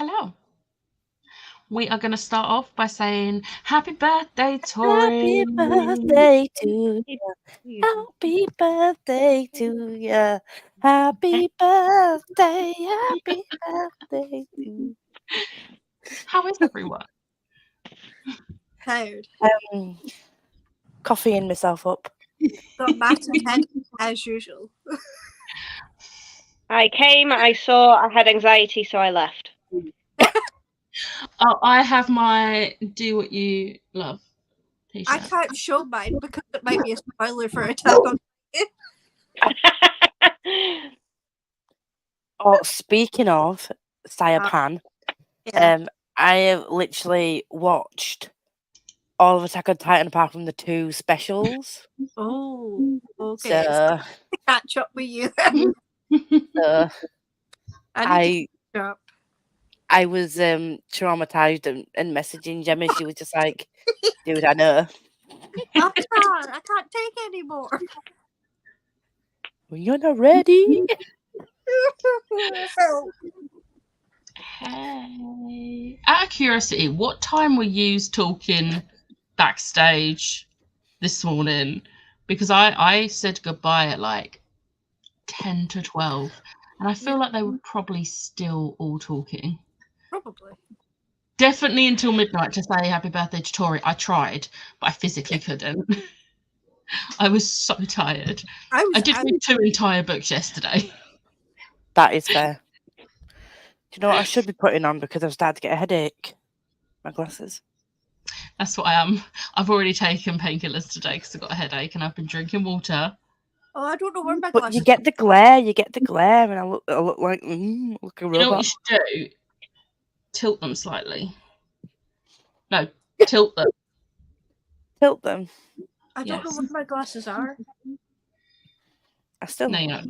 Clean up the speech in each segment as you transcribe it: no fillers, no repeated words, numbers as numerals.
Hello. We are going to start off by saying happy birthday, Tori. Happy birthday to you. Happy birthday to you. Happy birthday. Happy birthday to you. How is everyone? Tired. Coffeeing myself up. Got massive head as usual. I came, I saw, I had anxiety, so I left. Oh, I have my do what you love I t-shirt. can't show mine because it might be a spoiler for Attack on Oh, speaking of Sayapan, Yeah. I have literally watched all of Attack on Titan apart from the 2 specials. Oh, okay. So, To catch up with you then. so I need to catch up. I was traumatized and messaging Gemma. She was just like, dude, I know. I can't take anymore. When you're not ready. Hey. Out of curiosity, what time were you talking backstage this morning? Because I said goodbye at like 10 to 12, and I feel like they were probably still all talking. Probably. Definitely until midnight to say happy birthday to Tori. I tried, but I physically couldn't. I was so tired. I did read 2 entire books yesterday. That is fair. Do you know what I should be putting on because I've started to get a headache? My glasses. That's what I am. I've already taken painkillers today because I've got a headache and I've been drinking water. Oh, I don't know where my But glasses you get the glare, and I look like look a robot. You know what you should do? Tilt them slightly. No, tilt them. Tilt them. I don't know where my glasses are. I still no, you know.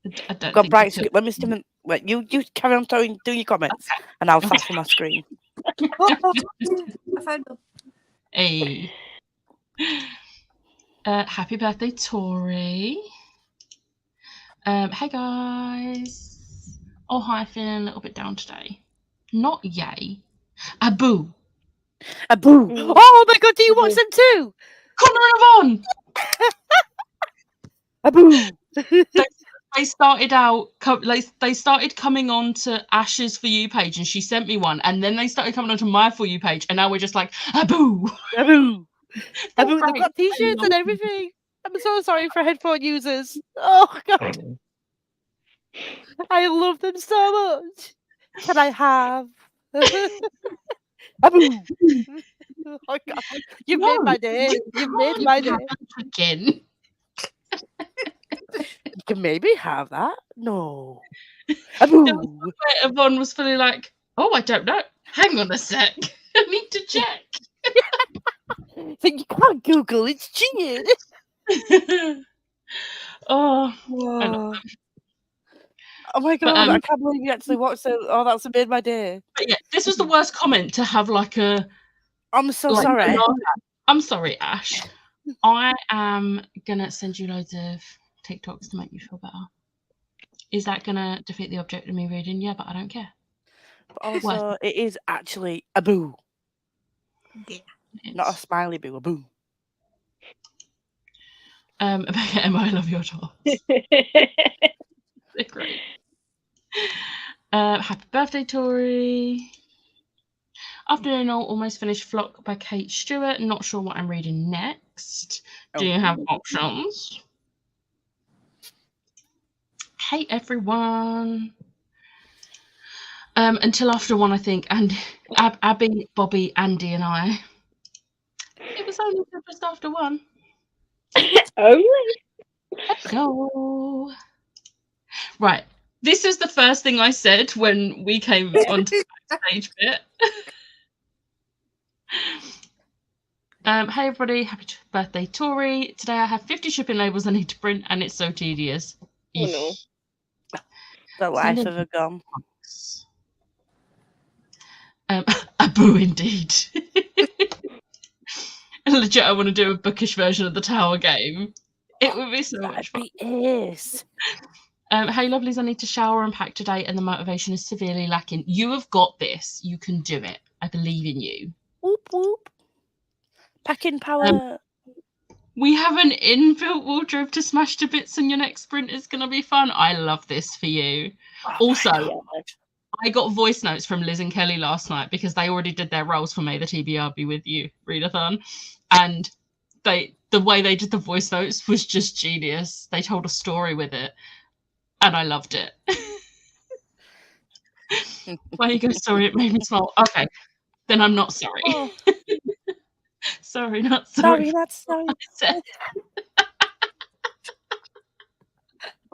I don't got think bright. Let me still. Wait, you carry on doing your comments, and I'll flash on my screen. I found them. Hey. Happy birthday, Tori. Hey guys. Oh hi, feeling a little bit down today. Not yay. Abu. Abu. Oh my god, do you watch them too? Connor and Yvonne. Abu. They started out. They started coming on to Ash's For You page, and she sent me one, and then they started coming onto my For You page, and now we're just like Abu. Abu. Abu. They've got t-shirts and everything. I'm so sorry for headphone users. Oh god. I love them so much. Can I have? Abu. Oh god. You've made my day. You've made my day. Again. You can maybe have that. No. Abu. Yvonne was fully like, oh, I don't know. Hang on a sec. I need to check. So you can't Google. It's cheating. Oh my god! I can't believe you actually watched it. Oh, that's made my day. But yeah, this was the worst comment to have like a. I'm so sorry. I'm sorry, Ash. I am gonna send you loads of TikToks to make you feel better. Is that gonna defeat the object of me reading? Yeah, but I don't care. But also, it is actually a boo. Yeah. Not a smiley boo, a boo. Emma, I love your top. They're great. Happy birthday, Tori. Afternoon all, almost finished Flock by Kate Stewart. Not sure what I'm reading next. Do you have options? Hey everyone. Until after 1, I think, and Abby, Bobby, Andy, and I. It was only just after 1. Only? Let's go. Right. This is the first thing I said when we came onto the backstage bit. Hey everybody, happy birthday, Tori. Today I have 50 shipping labels I need to print, and it's so tedious. Oh no. The life of a gum. A boo indeed. Legit, I want to do a bookish version of the Tower game. It would be so much fun. Yes. Hey, lovelies, I need to shower and pack today, and the motivation is severely lacking. You have got this. You can do it. I believe in you. Whoop whoop. Packing power. We have an inbuilt wardrobe to smash to bits, and your next sprint is going to be fun. I love this for you. Also, I got voice notes from Liz and Kelly last night because they already did their roles for May the TBR Be With You readathon, and the way they did the voice notes was just genius. They told a story with it, and I loved it. Why you go, sorry, it made me smile. Okay, then I'm not sorry. Oh. Sorry, not sorry. Sorry, not sorry.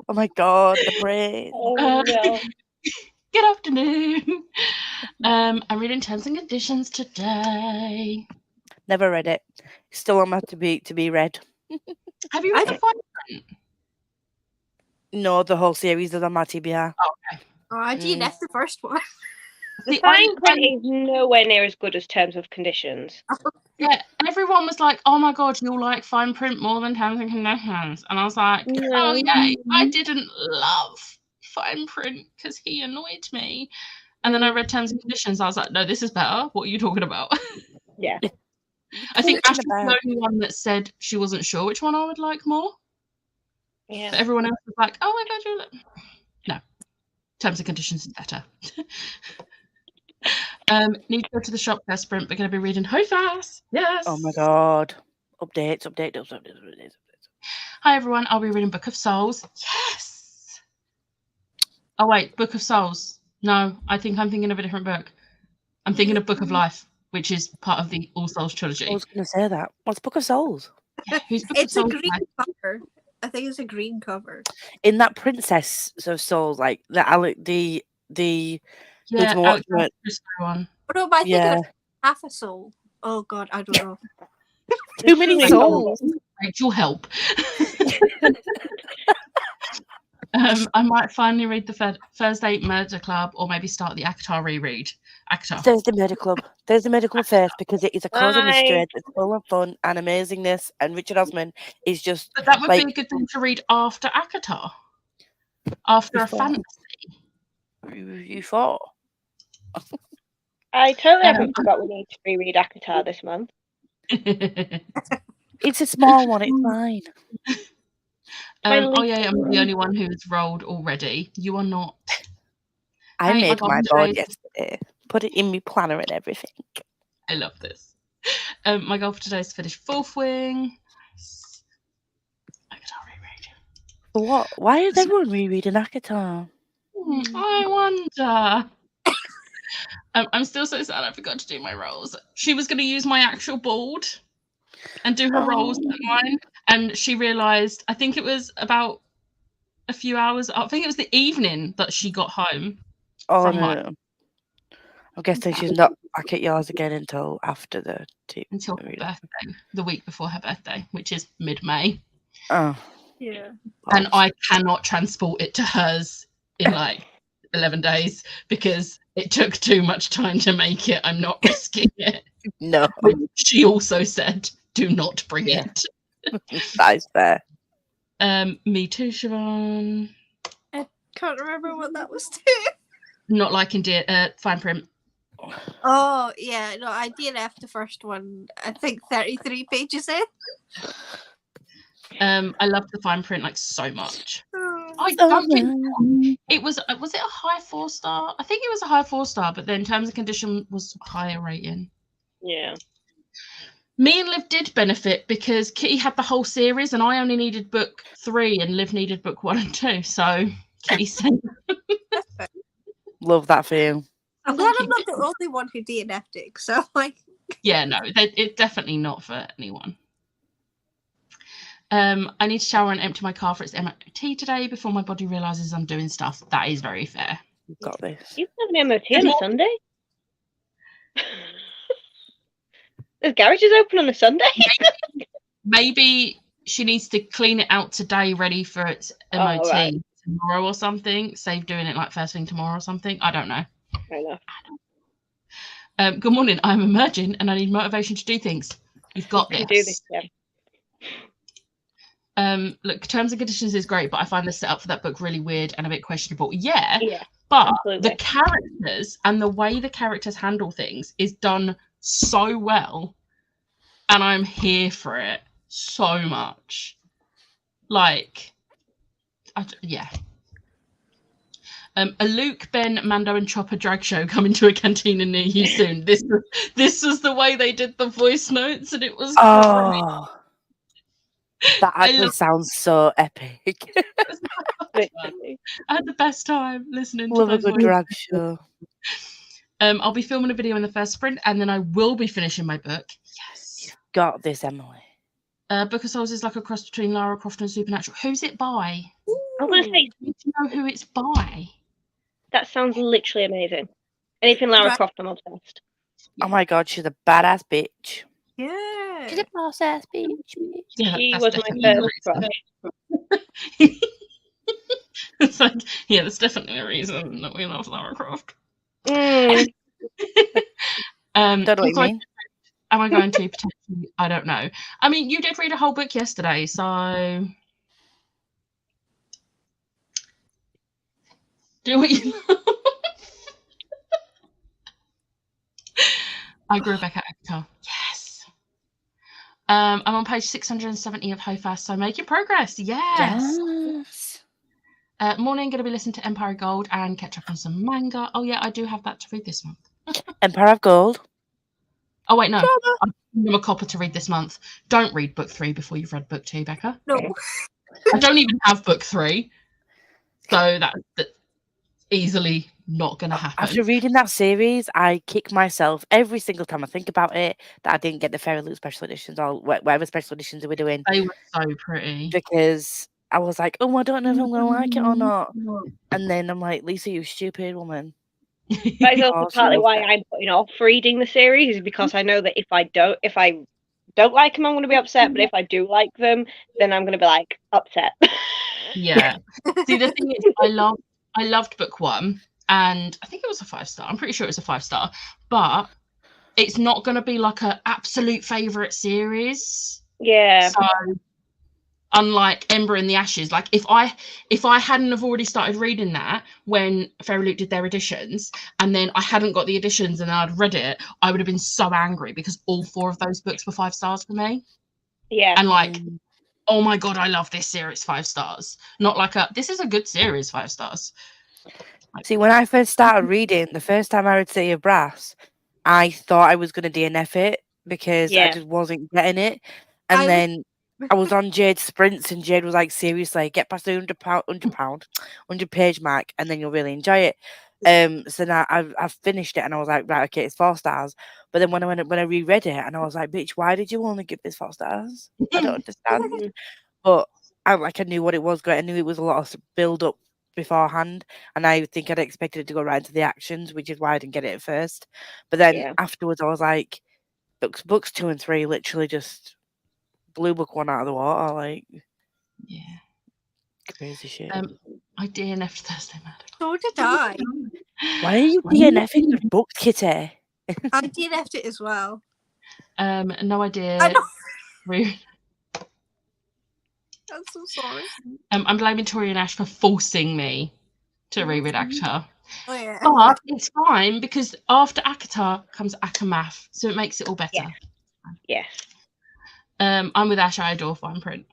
Oh my god, the brain. Oh, no. Good afternoon. I'm reading Terms and Conditions today. Never read it. Still on my to be read. Have you read the fine print? No, the whole series is on my TBR. Oh, I DNF the first one. The fine print is nowhere near as good as Terms of Conditions. Yeah, everyone was like, "Oh my god, you'll like fine print more than Terms and Conditions," and I was like, "Oh yeah, I didn't love fine print because he annoyed me." And then I read Terms and Conditions. I was like, "No, this is better. What are you talking about?" Yeah. I think Ash was the only one that said she wasn't sure which one I would like more. Yeah. But everyone else was like, "Oh my god, you're no." Terms and Conditions is better. Need to go to the shop for sprint. We're going to be reading Hofast. Yes. Oh my god. Updates. Hi everyone. I'll be reading Book of Souls. Yes. Oh wait, Book of Souls. No, I think I'm thinking of a different book. I'm thinking of Book of Life, which is part of the All Souls trilogy. I was going to say that. What's Book of Souls? Yeah, who's Book It's of a Souls? green cover. I think it's a green cover. In that Princess of Souls, like the Yeah, one. Oh no, but I think it was half a soul. Oh god, I don't know. Too many souls. Rachel, help. I might finally read the Thursday Murder Club, or maybe start the ACOTAR reread. ACOTAR. Thursday Murder Club. Thursday Murder Club first, because it is a cosy mystery that's full of fun and amazingness, and Richard Osman is just. But that would be a good thing to read after ACOTAR. After a fantasy. You thought? I totally haven't forgot we need to reread ACOTAR this month. It's a small one, it's fine. Oh yeah, I'm the only one who's rolled already. You are not. I made my board yesterday. Put it in my planner and everything. I love this. My goal for today is to finish Fourth Wing. Nice. ACOTAR reread. For what? Why is everyone rereading ACOTAR? I wonder. I'm still so sad I forgot to do my rolls. She was going to use my actual board and do her rolls and mine, and she realised, I think it was about a few hours, I think it was the evening that she got home. Oh no. I'm guessing she's not back at yours again until after the until her birthday, the week before her birthday, which is mid-May. Oh. Yeah. And I cannot transport it to hers in like 11 days because it took too much time to make it. I'm not risking it. No. She also said, do not bring it. That is fair. Me too, Siobhan. I can't remember what that was too. Not liking fine print. Oh, yeah. No, I DNF'd the first one, I think 33 pages in. I love the fine print like so much. Oh. I don't think it was it a high 4-star? I think it was a high 4-star, but then Terms and Condition was higher rating. Yeah. Me and Liv did benefit because Kitty had the whole series and I only needed book 3 and Liv needed book 1 and 2. So Kitty said, love that for you. I'm glad I'm not the only one who DNF'd it. So like, yeah, no, it's definitely not for anyone. I need to shower and empty my car for its MOT today before my body realises I'm doing stuff. That is very fair. You've got this. You have an MOT on a Sunday? The garage is open on a Sunday? Maybe she needs to clean it out today, ready for its MOT tomorrow or something. Save doing it like first thing tomorrow or something. I don't know. Fair enough. Good morning. I'm emerging and I need motivation to do things. You've got this. You can do this, yeah. Look, Terms and Conditions is great, but I find the setup for that book really weird and a bit questionable. Yeah, Yeah, but absolutely. the characters and the way the characters handle things is done so well, and I'm here for it so much. Like, yeah. A Luke, Ben, Mando, and Chopper drag show coming to a cantina near you soon. This was the way they did the voice notes, and it was great. Oh, that I actually love- sounds so epic. Literally. I had the best time listening Love to a those good voices. drag show. I'll be filming a video in the first sprint, and then I will be finishing my book. Yes. Got this, Emily. Book of Souls is like a cross between Lara Croft and Supernatural. Who's it by? I was going to say, I need to know who it's by. that sounds literally amazing. Anything Lara Right. Croft, I'm obsessed. Oh my god, she's a badass bitch. Yeah. She's a boss ass bitch. Yeah, She that's was my definitely first the crush. reason. It's like, yeah, that's definitely the reason that we love Lara Croft. Mm. Don't know what you so mean. am I going to potentially? I don't know. I mean, you did read a whole book yesterday, so do what you love. I grew back at Avatar. Yes. I'm on page 670 of Hofast, so making progress. Yes. Yes. Morning, going to be listening to Empire Gold and catch up on some manga. Oh yeah, I do have that to read this month. Empire of Gold. Oh wait, no. Drama. I'm a copper to read this month. Don't read book 3 before you've read book 2, Becca. No. I don't even have book 3, so that's easily not going to happen. After reading that series, I kick myself every single time I think about it that I didn't get the Fairy Loot special editions or whatever special editions they were doing, They were so pretty. because I was like, oh, I don't know if I'm going to like it or not. And then I'm like, Lisa, you stupid woman. That is also Oh, she partly loved why it. I'm putting off reading the series, is because I know that if I don't like them, I'm going to be upset. But if I do like them, then I'm going to be like upset. Yeah. See, the thing is, I loved book 1, and I think it was a 5-star. I'm pretty sure it was a 5-star, but it's not going to be like an absolute favorite series. Yeah. So, unlike Ember in the Ashes, like if I hadn't have already started reading that when Fairy Loot did their editions, and then I hadn't got the editions and I'd read it, I would have been so angry, because all 4 of those books were 5 stars for me. Yeah. And like, oh my god, I love this series, 5 stars. Not like this is a good series, 5 stars. See, when I first started reading, the first time I read City of Brass, I thought I was going to DNF it because I Yeah. just wasn't getting it. And then I was on Jade's sprints, and Jade was like, seriously, get past the 100 page mark, and then you'll really enjoy it. So now I've finished it, and I was like, right, okay, it's 4 stars. But then when I reread it, and I was like, bitch, why did you only give this 4 stars? I don't understand. But I knew what it was. I knew it was a lot of build up beforehand, and I think I'd expected it to go right into the actions, which is why I didn't get it at first. But then afterwards, I was like, books 2 and 3 literally just blew book 1 out of the water. Like, Yeah. crazy shit. I DNF'd Thursday Mad. So did I. Why are you DNFing your books, Kitty? I DNF'd it as well. No idea. I know. Rude. I'm so sorry. I'm blaming Tori and Ash for forcing me to reread ACOTAR. Oh yeah. But it's fine, because after ACOTAR comes ACOMAF, so it makes it all better. Yes. I'm with Ash. I adore Fine Print.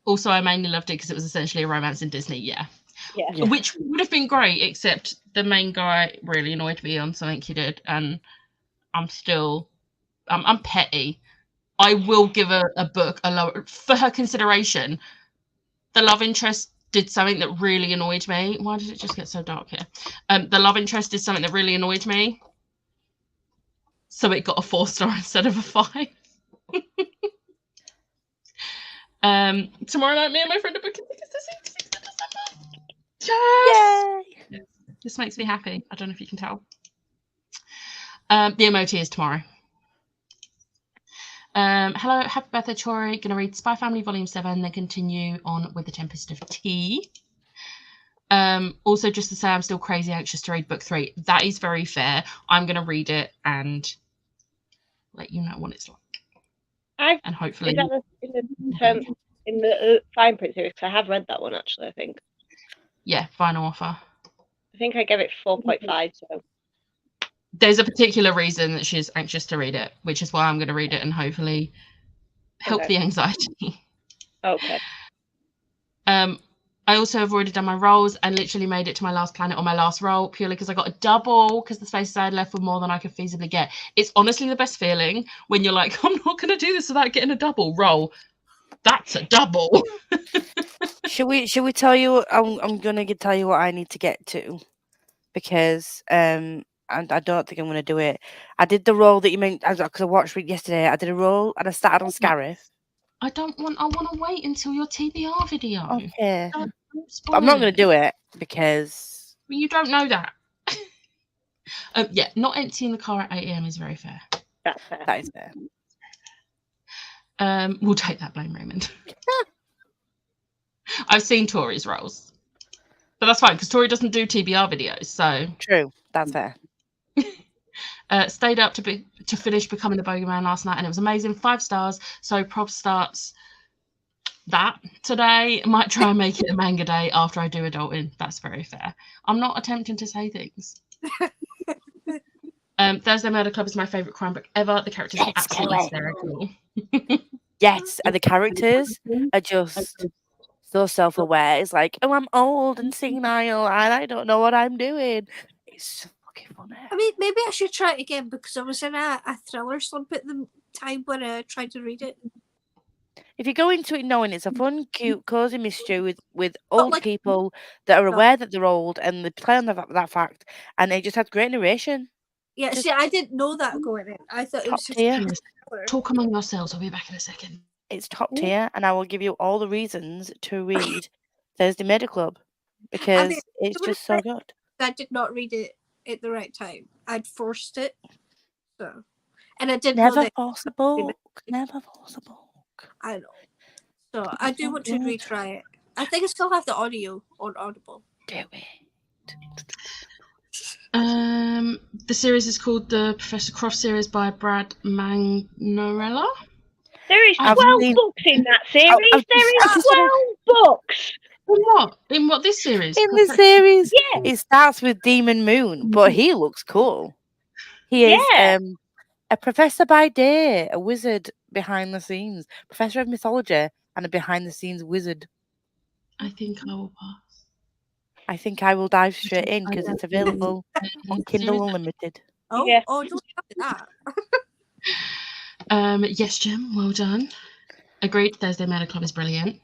Also, I mainly loved it because it was essentially a romance in Disney. Yeah. Which would have been great, except the main guy really annoyed me on something he did, and I'm petty. I will give a book a lower for her consideration. The love interest did something that really annoyed me. Why did it just get so dark here? The love interest did something that really annoyed me, so it got a 4-star instead of a 5. Tomorrow night, me and my friend are booking tickets to 6th of December. Yay! This makes me happy. I don't know if you can tell. The MOT is tomorrow. Hello, happy birthday, Tori. Gonna read Spy Family Volume 7, then continue on with The Tempest of Tea. Also, just to say, I'm still crazy anxious to read book 3. That is very fair. I'm gonna read it and let you know what it's like. And hopefully, Is that in the Fine Print series, 'cause I have read that one actually. I think Final Offer. I gave it 4.5. So There's a particular reason that she's anxious to read it, which is why I'm going to read it and hopefully help Okay. the anxiety. Okay. I also have already done my rolls and literally made it to my last planet on my last roll, purely because I got a double, because the spaces I had left were more than I could feasibly get. It's honestly the best feeling when you're like, I'm not going to do this without getting a double roll. That's a double. Should we tell you? I'm gonna tell you what I need to get to, because and I don't think I'm gonna do it. I did the roll that you meant because I watched it yesterday. I did a roll and I started on Scarif. I want to wait until your TBR video. Okay. Don't spoil I'm not gonna it. do it because You don't know that. Not emptying the car at 8 AM is very fair. That's fair. that is fair. We'll take that blame, Raymond. I've seen Tori's rolls, but that's fine because Tori doesn't do TBR videos. So True, that's fair. stayed up to finish Becoming the Bogeyman last night, and it was amazing. 5 stars. So Prob starts that today. Might try and make it a manga day after I do adulting. That's very fair. I'm not attempting to say things. Thursday Murder Club is my favourite crime book ever. The characters are absolutely hysterical. Yes, and the characters are just so self-aware. It's like, oh, I'm old and senile and I don't know what I'm doing. It's so fucking funny. I mean, maybe I should try it again because I was in a thriller slump at the time when I tried to read it. If you go into it knowing it's a fun, cute, cozy mystery with old like- people that are aware that they're old and they play on that fact, and it just has great narration. Yeah, Just- see, I didn't know that going in. I thought it Top was just tier. Talk among yourselves. I'll be back in a second. It's top tier, and I will give you all the reasons to read Thursday Murder Club because it's just so good. I did not read it at the right time. I'd forced it, so and I didn't know Never that. force a book. Never force a book. I know. So I do want to retry it. I think I still have the audio on Audible. Do it. The series is called the Professor Croft series by Brad Magnorella. There is I've 12 seen- books in that series. I've There is just- 12 books. In what this series? In the series, Yeah. it starts with Demon Moon, but he looks cool. He is Yeah. a professor by day, a wizard behind the scenes, professor of mythology, and a behind the scenes wizard. I think I will pass. I think I will dive straight in because it's available on Kindle Unlimited. Oh, Yeah. oh, don't tell me that. Yes, Jim. Well done. Agreed. Thursday Murder Club is brilliant.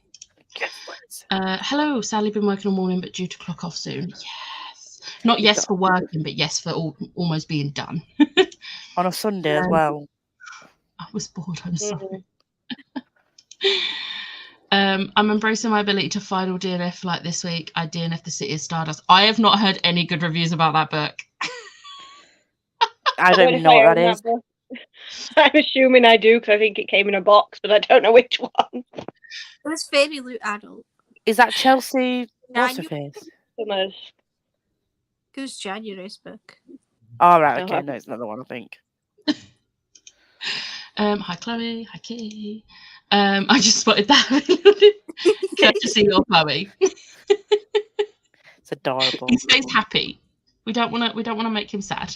Hello. Sadly, been working all morning, but due to clock off soon. Yes. Not yes for working, but yes for almost being done. On a Sunday as well. I was bored. I'm sorry. I'm embracing my ability to final DNF like this week. I DNF The City of Stardust. I have not heard any good reviews about that book. I don't even know what that is. I'm assuming I do because I think it came in a box, but I don't know which one. It was very adult. Is that Chelsea? What's her January. face? Almost. It was January's book. All right. Oh, Okay. I- No, it's another one. I think. Hi Chloe, hi Kitty. I just spotted that. Courtesy of Chloe. It's adorable. He stays happy. We don't want to make him sad.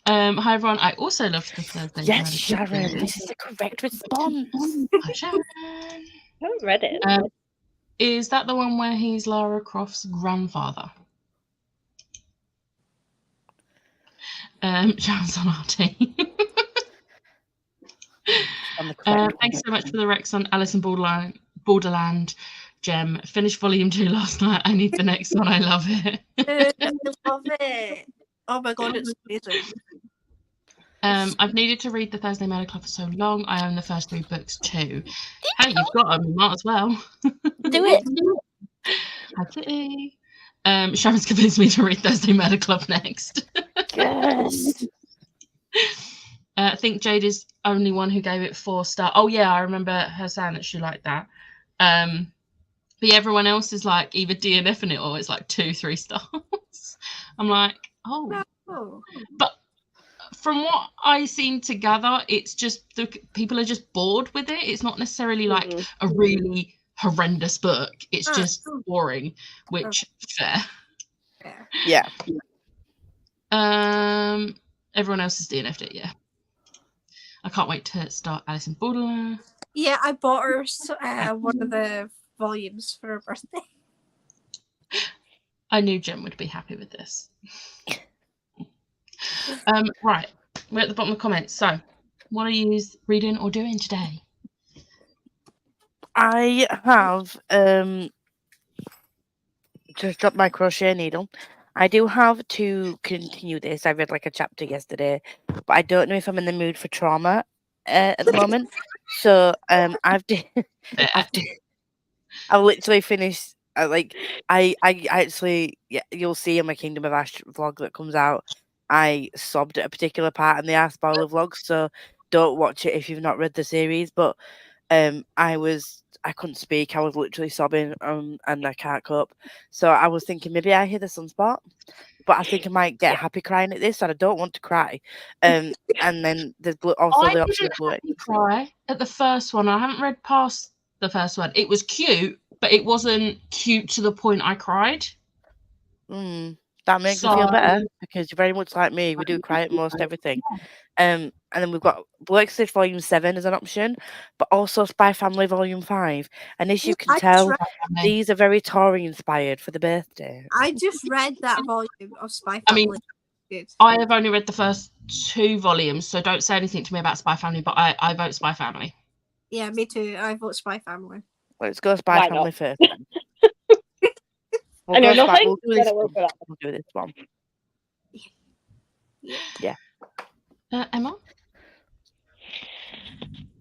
Hi everyone. I also love the Thursday. Yes, Murder Club Sharon. series. This is the correct response. Hi Sharon. I haven't read it. Is that the one where he's Lara Croft's grandfather? Sharon's on RT. On the correct Thanks so much for the Rex on Alice in Borderland. Gem. Finished volume 2 last night. I need the next one. I love it. I love it. Oh my god, it's amazing. I've needed to read the Thursday Murder Club for so long. I own the first 3 books too. Hey, you've got them. You might as well. Do it. Hi, Kitty. Sharon's convinced me to read Thursday Murder Club next. Yes. I think Jade is only one who gave it 4 stars. Oh yeah, I remember her saying that she liked that. But yeah, everyone else is like either DNFing it or it's like 2-3 stars. I'm like, oh. Oh. But from what I seem to gather, it's just people are just bored with it. It's not necessarily like a really horrendous book. It's just boring, which fair. Yeah. Everyone else is DNF'd it, yeah. I can't wait to start Alice in Borderland. Yeah, I bought her one of the volumes for her birthday. I knew Jem would be happy with this. Right, we're at the bottom of the comments. So, what are you reading or doing today? I have just dropped my crochet needle. I do have to continue this. I read like a chapter yesterday, but I don't know if I'm in the mood for trauma at the moment. So I've literally finished. I actually, yeah, you'll see in my Kingdom of Ash vlog that comes out. I sobbed at a particular part in the Ask Spoiler vlog, so don't watch it if you've not read the series. But I couldn't speak. I was literally sobbing, and I can't cope. So I was thinking maybe I hear the sunspot, but I think I might get happy crying at this, and I don't want to cry. And then there's also the option of blue. Cry at the first one. I haven't read past the first one. It was cute, but it wasn't cute to the point I cried. That makes me feel better because you're very much like me. We do cry at most everything. And then we've got Blue Exorcist Volume 7 as an option, but also Spy Family Volume 5. And as you can tell, these are very Tory inspired for the birthday. I just read that volume of Spy Family. I have only read the first 2 volumes, so don't say anything to me about Spy Family, but I vote Spy Family. Yeah, me too. I vote Spy Family. Let's go Spy Family first. I know nothing. We'll do this one. Yeah. Emma?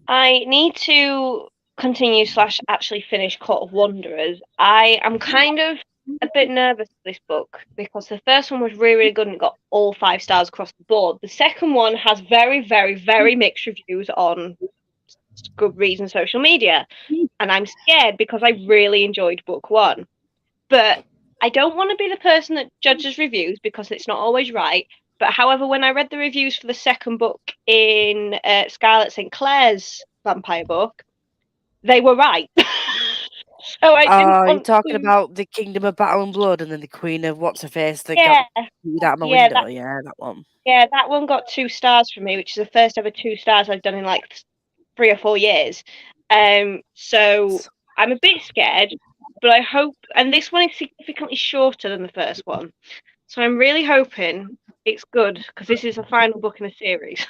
I need to continue / actually finish Court of Wanderers. I am kind of a bit nervous for this book because the first one was really, really good and got all 5 stars across the board. The second one has very, very, very mixed reviews on Goodreads and social media. And I'm scared because I really enjoyed book 1. But I don't want to be the person that judges reviews because it's not always right. But however, when I read the reviews for the second book in Scarlett St. Clair's vampire book, they were right. So I didn't you're talking about the Kingdom of Battle and Blood and then the Queen of What's-Her-Face that got out of my window. That one. Yeah, that one got 2 stars for me, which is the first ever 2 stars I've done in like 3 or 4 years. So I'm a bit scared, but I hope, and this one is significantly shorter than the first one. So I'm really hoping it's good because this is the final book in a series.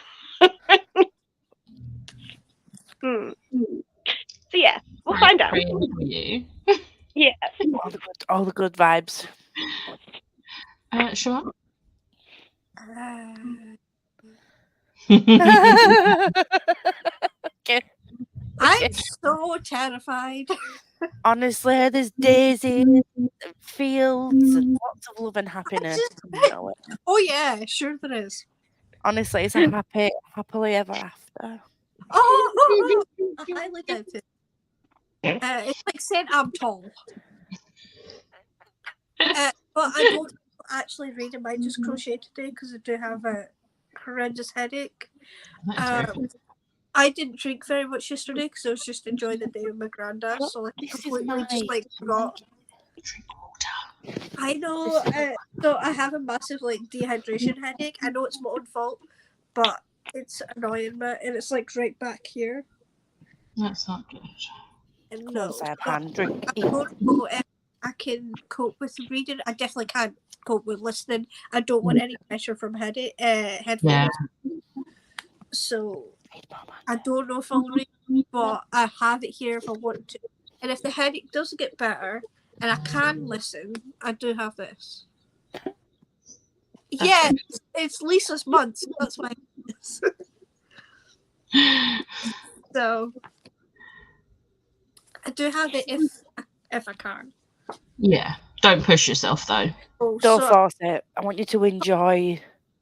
So yeah, we'll find out. Yeah, all the good vibes. Siobhan? I'm so terrified. Honestly, there's daisies and fields and lots of love and happiness. Oh yeah, sure there is. Honestly, it's a happily ever after. Oh, I highly doubt it. It's like saying I'm tall. But I don't actually read. I might just crochet today because I do have a horrendous headache. I didn't drink very much yesterday because I was just enjoying the day with my granddad. So I completely just like forgot. Drink water. I know. So I have a massive like dehydration headache. I know it's my own fault, but it's annoying me, and it's like right back here. That's not good. And no, drink. I don't know if I can cope with reading. I definitely can't cope with listening. I don't want any pressure from headphones. Yeah. So I don't know if I'll read, but I have it here if I want to. And if the headache does get better and I can listen, I do have this. Yeah, it's Lisa's month. So that's why. So I do have it if I can. Yeah. Don't push yourself though. Don't force it. I want you to enjoy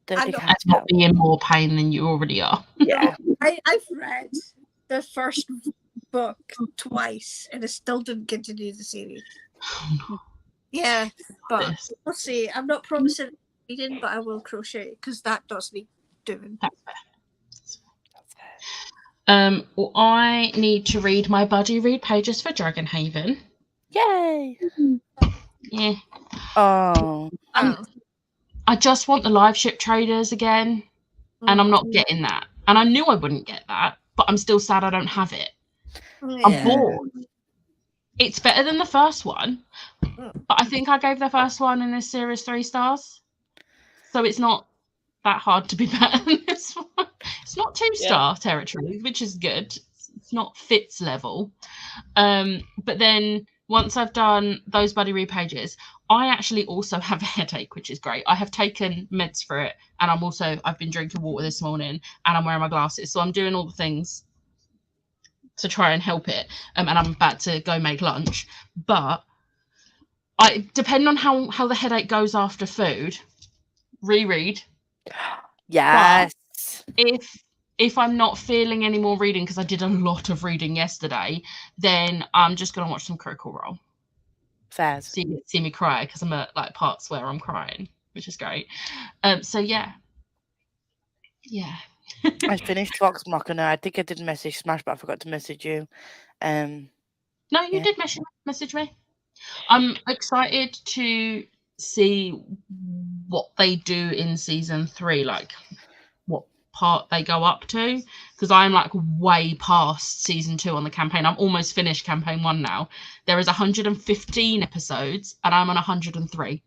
and not be in more pain than you already are. Yeah. I've read the first book twice and I still didn't continue the series. Yeah, but we'll see. I'm not promising reading, but I will crochet because that does need doing. That's fair. Well, I need to read my buddy read pages for Dragonhaven. Yay! Yeah. Oh. I just want the live ship traders again, and I'm not getting that. And I knew I wouldn't get that, but I'm still sad I don't have it. Yeah. I'm bored. It's better than the first one, but I think I gave the first one in this series 3 stars. So it's not that hard to be better than this one. It's not 2-star territory, which is good. It's not Fitz level. But then once I've done those buddy read pages, I actually also have a headache, which is great. I have taken meds for it, and I've been drinking water this morning, and I'm wearing my glasses. So I'm doing all the things to try and help it. And I'm about to go make lunch. But I depending on how the headache goes after food, reread. Yes. But if I'm not feeling any more reading, because I did a lot of reading yesterday, then I'm just going to watch some Critical Role. Fair. See me cry, because I'm at like parts where I'm crying, which is great. So yeah. I finished Vox Machina. I think I did message Smash, but I forgot to message you. No, you did message me. I'm excited to see what they do in season 3, like what part they go up to, because I'm like way past season 2 on the campaign. I'm almost finished campaign 1 now. There is 115 episodes, and I'm on 103.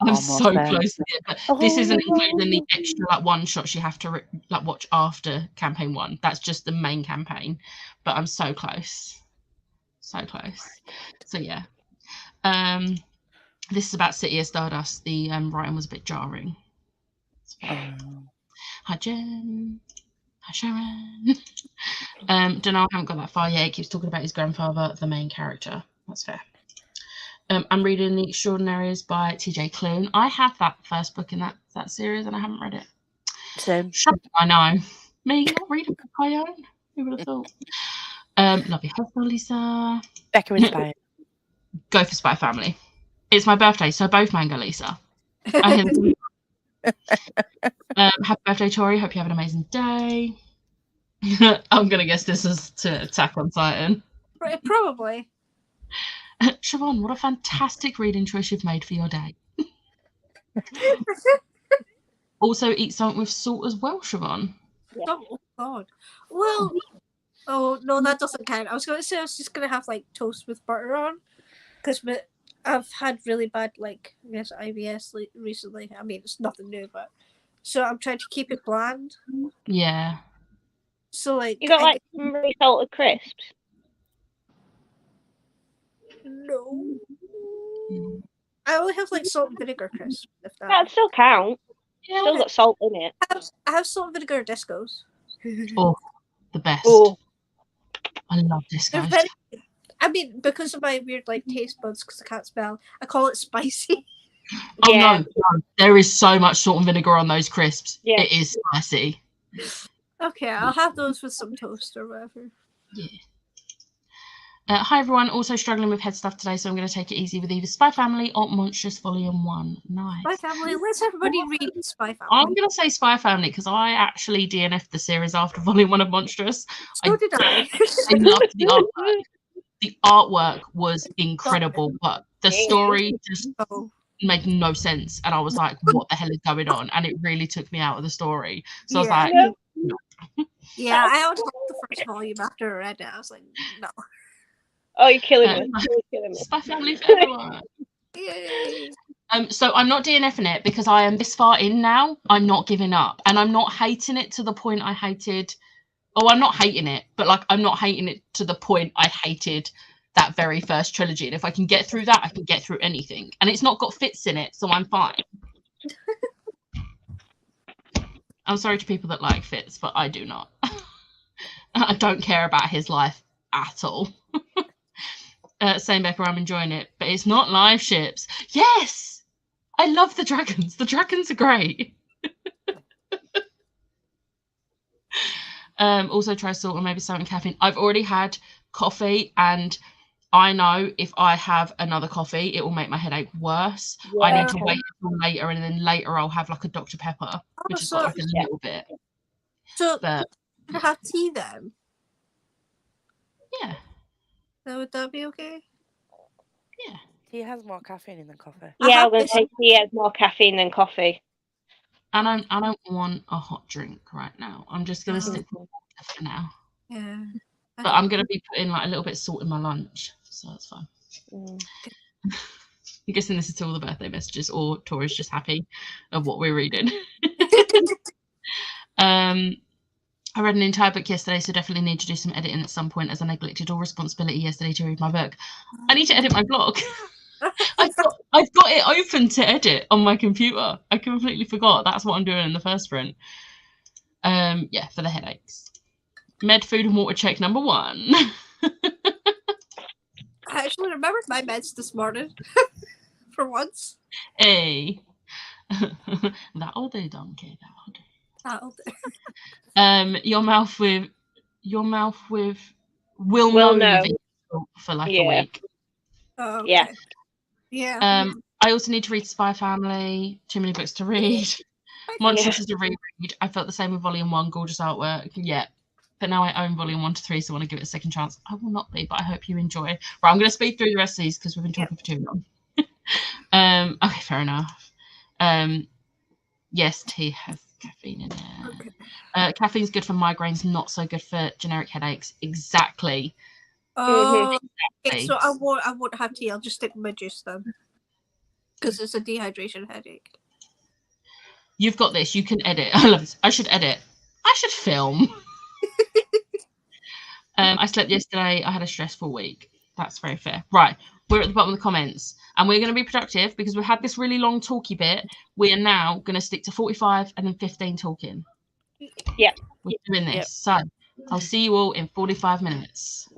I'm so close to it, but this isn't including the extra like one shots you have to like watch after campaign 1. That's just the main campaign, but I'm so close, so yeah. This is about City of Stardust. The writing was a bit jarring. Hi Jen, hi Sharon. Don't know, I haven't got that far yet. He keeps talking about his grandfather, the main character. That's fair. I'm reading The Extraordinaries by TJ Klune. I have that first book in that series, and I haven't read it. Same. I know. Me not reading my own. Who would have thought? Love your husband, Lisa. Becca inspired. Go for Spy Family. It's my birthday, so both Mango Lisa. Happy birthday, Tori. Hope you have an amazing day. I'm gonna guess this is to Attack on Titan. Probably. Siobhan, what a fantastic reading choice you've made for your day. Also, eat something with salt as well, Siobhan. Oh, God. Well, oh, no, that doesn't count. I was going to say I was just going to have, like, toast with butter on. Because I've had really bad, like, I guess, IBS recently. I mean, it's nothing new, but... So I'm trying to keep it bland. Yeah. So, like... You got, like, some really salted crisps? No. I only have like salt and vinegar crisps. If That still count. Yeah. Still got salt in it. I have salt and vinegar discos. Oh, the best. Oh. I love discos. I mean, because of my weird like taste buds, because I can't smell, I call it spicy. Oh Yeah. no, there is so much salt and vinegar on those crisps. Yeah. It is spicy. Okay, I'll have those with some toast or whatever. Yeah. Hi everyone, also struggling with head stuff today, so I'm going to take it easy with either Spy Family or Monstrous Volume 1. Nice. Spy Family, let's everybody read Spy Family. I'm going to say Spy Family because I actually DNF'd the series after Volume 1 of Monstrous. So did I. I loved the artwork. The artwork was incredible, but the story just made no sense. And I was like, what the hell is going on? And it really took me out of the story. So I was like, no. Yeah, I only read the first volume after I read it. I was like, no. Oh, you're killing me. You're killing me. Spy Family for everyone. Yay. So I'm not DNFing it because I am this far in now. I'm not giving up, and I'm not hating it to the point I hated. Oh, I'm not hating it, but like I'm not hating it to the point I hated that very first trilogy. And if I can get through that, I can get through anything. And it's not got Fitz in it, so I'm fine. I'm sorry to people that like Fitz, but I do not. I don't care about his life at all. Same Becca, I'm enjoying it, but it's not live ships. Yes, I love the dragons. The dragons are great. Also try salt or maybe some caffeine. I've already had coffee and I know if I have another coffee, it will make my headache worse. I Yeah. need to wait until later, and then later I'll have like a Dr. Pepper, which has got like a Yeah. little bit. So But can I have tea then? yeah, Would that be okay? yeah. Tea has more caffeine than coffee. Yeah, I have was this- going to say tea has more caffeine than coffee. I don't want a hot drink right now. I'm just gonna stick with water for now. Yeah. But I'm gonna be putting like a little bit of salt in my lunch, so that's fine. Mm. I'm guessing this is to all the birthday messages, or Tori's just happy of what we're reading. I read an entire book yesterday, so definitely need to do some editing at some point, as I neglected all responsibility yesterday to read my book. I need to edit my blog. I've got it open to edit on my computer. I completely forgot. That's what I'm doing in the first print. Yeah, for the headaches. Med, food, and water check number 1. I actually remembered my meds this morning. For once. Hey. That'll do, donkey. That'll do. That'll do. Your mouth with will Will know know. for like a Yeah. week. Oh, okay. Yeah. Yeah. I also need to read Spy Family. Too many books to read. Monsters is a reread. I felt the same with Volume 1, gorgeous artwork. Yeah. But now I own Volume 1 to 3, so I want to give it a second chance. I will not be, but I hope you enjoy. Right, I'm going to speed through the rest of these because we've been talking for too long. Okay, fair enough. Yes, tea has caffeine in it. Okay. Caffeine's good for migraines, not so good for generic headaches. Exactly. Oh, okay, Exactly. so I won't have tea. I'll just stick with my juice then, because it's a dehydration headache. You've got this. You can edit. I love this. I should edit. I should film. I slept yesterday. I had a stressful week. That's very fair. Right. We're at the bottom of the comments, and we're going to be productive because we've had this really long talky bit. We are now going to stick to 45 and then 15 talking. Yeah. We're doing this. Yep. So I'll see you all in 45 minutes.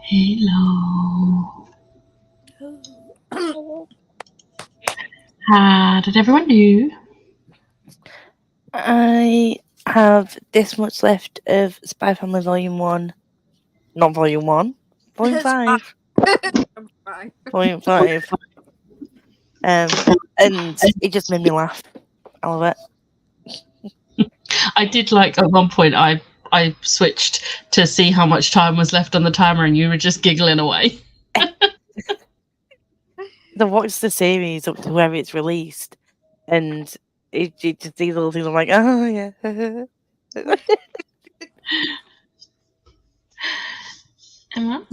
Hello. How did everyone do? I have this much left of Spy Family Volume 1. Not Volume 1. Volume It's 5. I'm fine. Volume 5. And it just made me laugh. I love it. I did like at one point I switched to see how much time was left on the timer and you were just giggling away. I watched the series up to where it's released, and it just these little things. I'm like, oh yeah. Emma?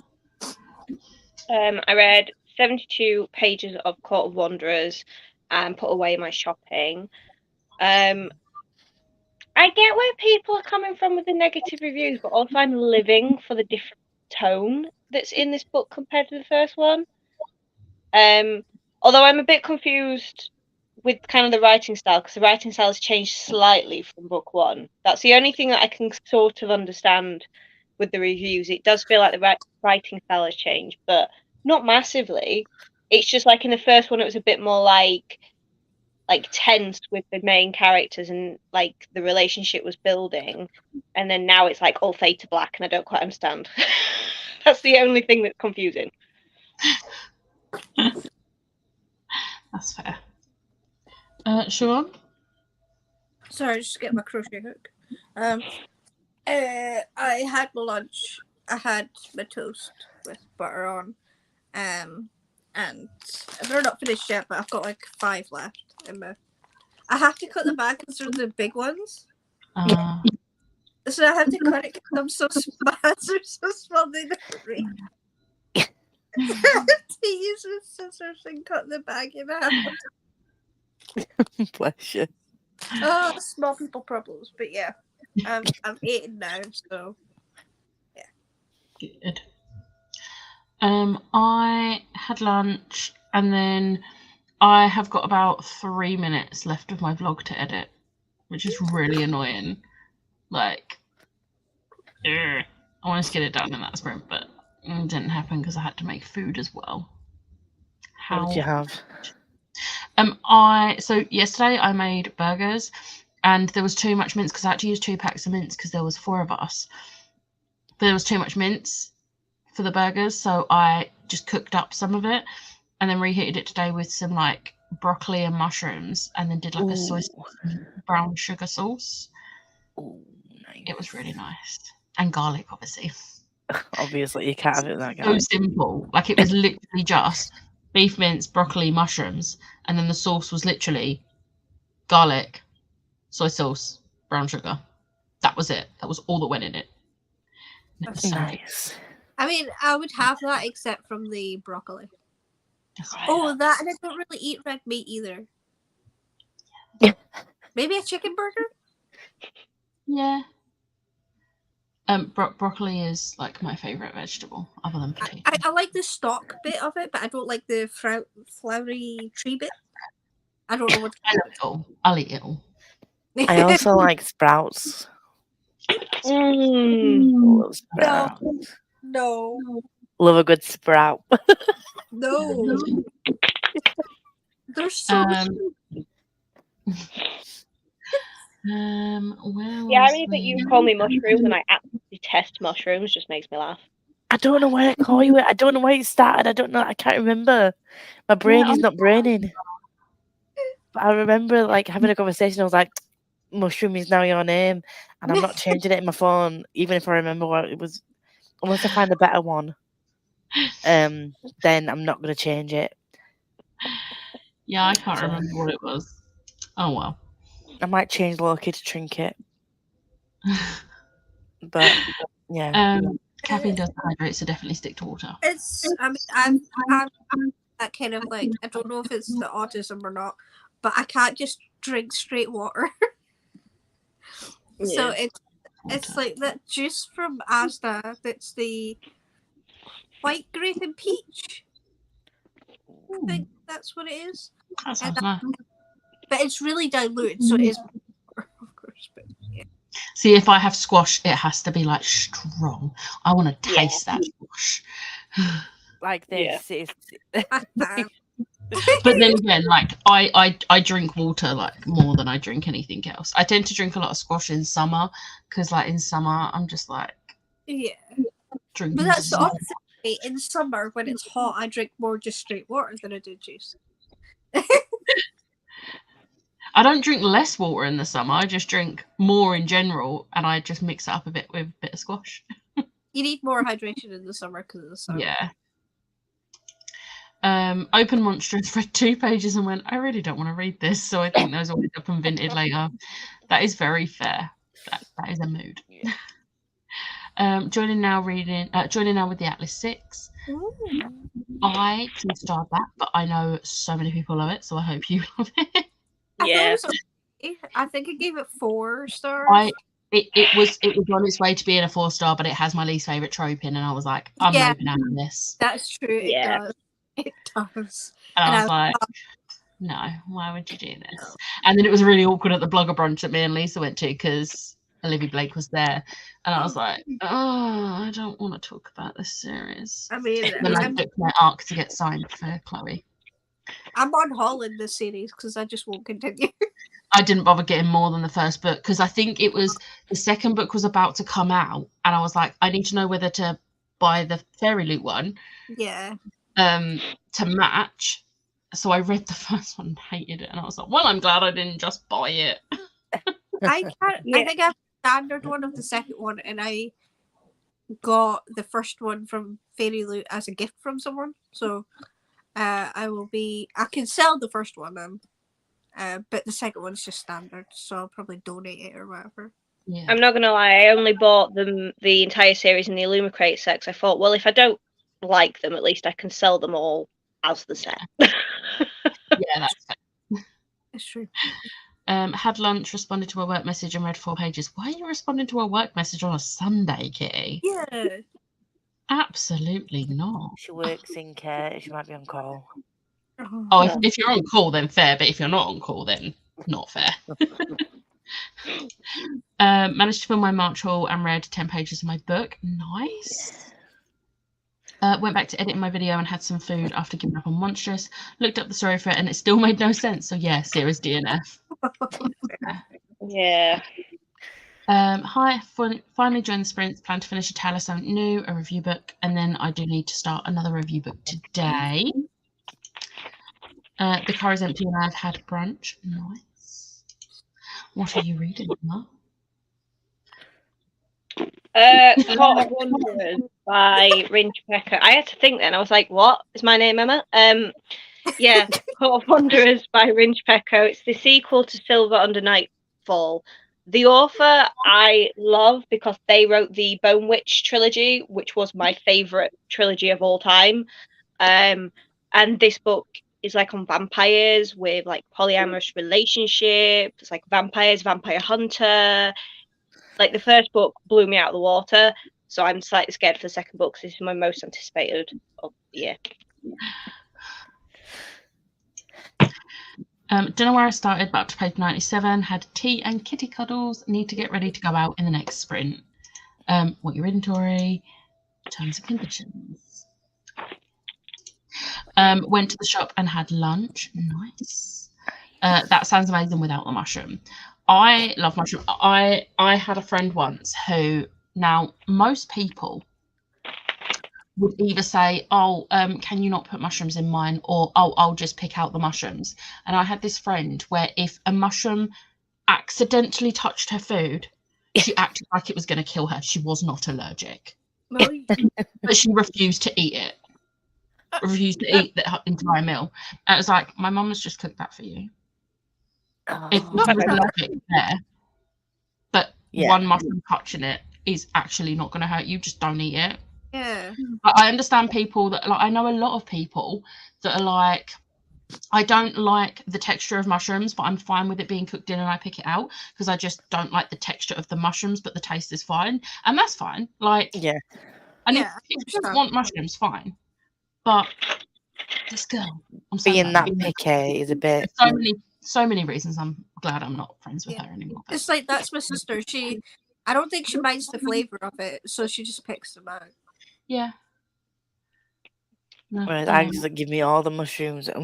I read 72 pages of Court of Wanderers and put away my shopping. I get where people are coming from with the negative reviews, but also I'm living for the different tone that's in this book compared to the first one. Although I'm a bit confused with kind of the writing style, because the writing style has changed slightly from book one. That's the only thing that I can sort of understand with the reviews. It does feel like the writing style has changed, but not massively. It's just like in the first one, it was a bit more like tense with the main characters and like the relationship was building, and then now it's like all fade to black, and I don't quite understand. That's the only thing that's confusing. That's fair. Siobhan? Sorry, just get my crochet hook. I had my lunch. I had my toast with butter on. And they're not finished yet, but I've got like 5 left in my. I have to cut them back because they're the big ones. So I have to cut it because I'm so small. They're so small they don't reach. I have to use the scissors and cut the bag in half. Bless you. Oh, small people problems. But yeah, I'm eating now, so yeah. Good. I had lunch and then I have got about 3 minutes left of my vlog to edit, which is really annoying. Like, I wanted to get it done in that sprint, but it didn't happen because I had to make food as well. What did you have? So yesterday I made burgers and there was too much mince because I had to use 2 packs of mince because there was 4 of us. But there was too much mince for the burgers, so I just cooked up some of it and then reheated it today with some like broccoli and mushrooms and then did like a soy sauce and brown sugar sauce. Nice. It was really nice. And garlic, obviously. Obviously, you can't have it that So guy. simple. Like it was literally just beef mince, broccoli, mushrooms, and then the sauce was literally garlic, soy sauce, brown sugar. That was it. That was all that went in it. And it was so Nice. I mean, I would have that except from the broccoli. good. Oh, that, and I don't really eat red meat either. Maybe a chicken burger? Yeah. Broccoli is like my favorite vegetable, other than potato. I like the stalk bit of it, but I don't like the flowery tree bit. I don't know what. I love it all. I'll eat it all. I also like sprouts. Love sprouts. No. Love a good sprout. No. They're so. Where The was irony that you we? call me mushrooms and I absolutely detest mushrooms just makes me laugh. I don't know why I call you it. I don't know why it started. I don't know. I can't remember. My brain is not braining. But I remember like having a conversation. I was like, "Mushroom is now your name," and I'm not changing it in my phone, even if I remember what it was. Unless I find a better one, then I'm not going to change it. Yeah, I can't remember what it was. Oh well. I might change Loki to Trinket, but yeah. Caffeine does hydrate, so definitely stick to water. It's. I mean, I'm that kind of like. I don't know if it's the autism or not, but I can't just drink straight water. So it's like that juice from Asda. That's the white grape and peach. I think that's what it is. That sounds nice. But it's really diluted, so it is. Of course, but yeah. See, if I have squash, it has to be like strong. I want to taste that squash. Like this is. But then again, like I drink water like more than I drink anything else. I tend to drink a lot of squash in summer because like in summer I'm just like drinking. But that's the opposite. In summer, when it's hot, I drink more just straight water than I do juice. I don't drink less water in the summer. I just drink more in general, and I just mix it up a bit with a bit of squash. You need more hydration in the summer because of the sun. Yeah. Open Monstrous, read 2 pages and went, I really don't want to read this, so I think those will end up invented later. That is very fair. That is a mood. Joining now with the Atlas 6. Ooh. I can start that, but I know so many people love it, so I hope you love it. Yeah. I think I gave it 4 stars. It was on its way to being a 4-star, but it has my least favourite trope in, and I was like, I'm moving out of this. That's true. It does. And I was like, no, why would you do this? And then it was really awkward at the blogger brunch that me and Lisa went to because Olivia Blake was there. And I was like, I don't want to talk about this series. I mean, then I took my arc to get signed for Chloe. I'm on Holland this series because I just won't continue. I didn't bother getting more than the first book because I think it was the second book was about to come out. And I was like, I need to know whether to buy the Fairy Loot one. Yeah. To match. So I read the first one and hated it. And I was like, well, I'm glad I didn't just buy it. I think I have the standard one of the second one, and I got the first one from Fairy Loot as a gift from someone. So I can sell the first one then. But the second one's just standard, so I'll probably donate it or whatever. Yeah. I'm not gonna lie, I only bought the entire series in the Illumicrate set because I thought, well, if I don't like them, at least I can sell them all as the set. Yeah, that's fair. It's true. Had lunch, responded to a work message and read 4 pages. Why are you responding to a work message on a Sunday, Kitty? Yeah. Absolutely not. She works in care. She might be on call. Oh, if you're on call, then fair. But if you're not on call, then not fair. Managed to fill my March haul and read 10 pages of my book. Nice. Went back to editing my video and had some food after giving up on Monstrous. Looked up the story for it and it still made no sense. So yeah, series DNF. Yeah. Hi, finally joined the sprints. Plan to finish A Tale of Something New, a review book, and then I do need to start another review book today. The car is empty and I've had brunch. Nice. What are you reading, Emma? Court of Wanderers by Ringe Pecker. I had to think then. I was like, what? Is my name Emma? Yeah, Court of Wanderers by Ringe Pecker. It's the sequel to Silver Under Nightfall. The author I love because they wrote the Bone Witch trilogy, which was my favourite trilogy of all time. And this book is like on vampires with like polyamorous relationships, like vampires, vampire hunter. Like the first book blew me out of the water, so I'm slightly scared for the second book because this is my most anticipated of the year. Don't know where I started, but up to page 97. Had tea and kitty cuddles. Need to get ready to go out in the next sprint. What your inventory, terms and conditions. Went to the shop and had lunch. Nice. That sounds amazing without the mushroom. I love mushroom. I had a friend once who, now most people would either say, oh, can you not put mushrooms in mine? Or, oh, I'll just pick out the mushrooms. And I had this friend where if a mushroom accidentally touched her food, she acted like it was going to kill her. She was not allergic. But she refused to eat it. Refused to eat the entire meal. And it was like, my mum has just cooked that for you. If you was allergic there, but one mushroom touching it is actually not going to hurt you, just don't eat it. Yeah. I understand people that, like, I know a lot of people that are like, I don't like the texture of mushrooms, but I'm fine with it being cooked in and I pick it out because I just don't like the texture of the mushrooms, but the taste is fine. And that's fine. Like, yeah. And if you just want mushrooms, fine. But this girl, I'm so being that picky is a bit. So many reasons I'm glad I'm not friends with Yeah. her anymore. but- It's like that's my sister. I don't think she minds the flavor of it, so she just picks them out. Yeah. No, Whereas I just give me all the mushrooms. I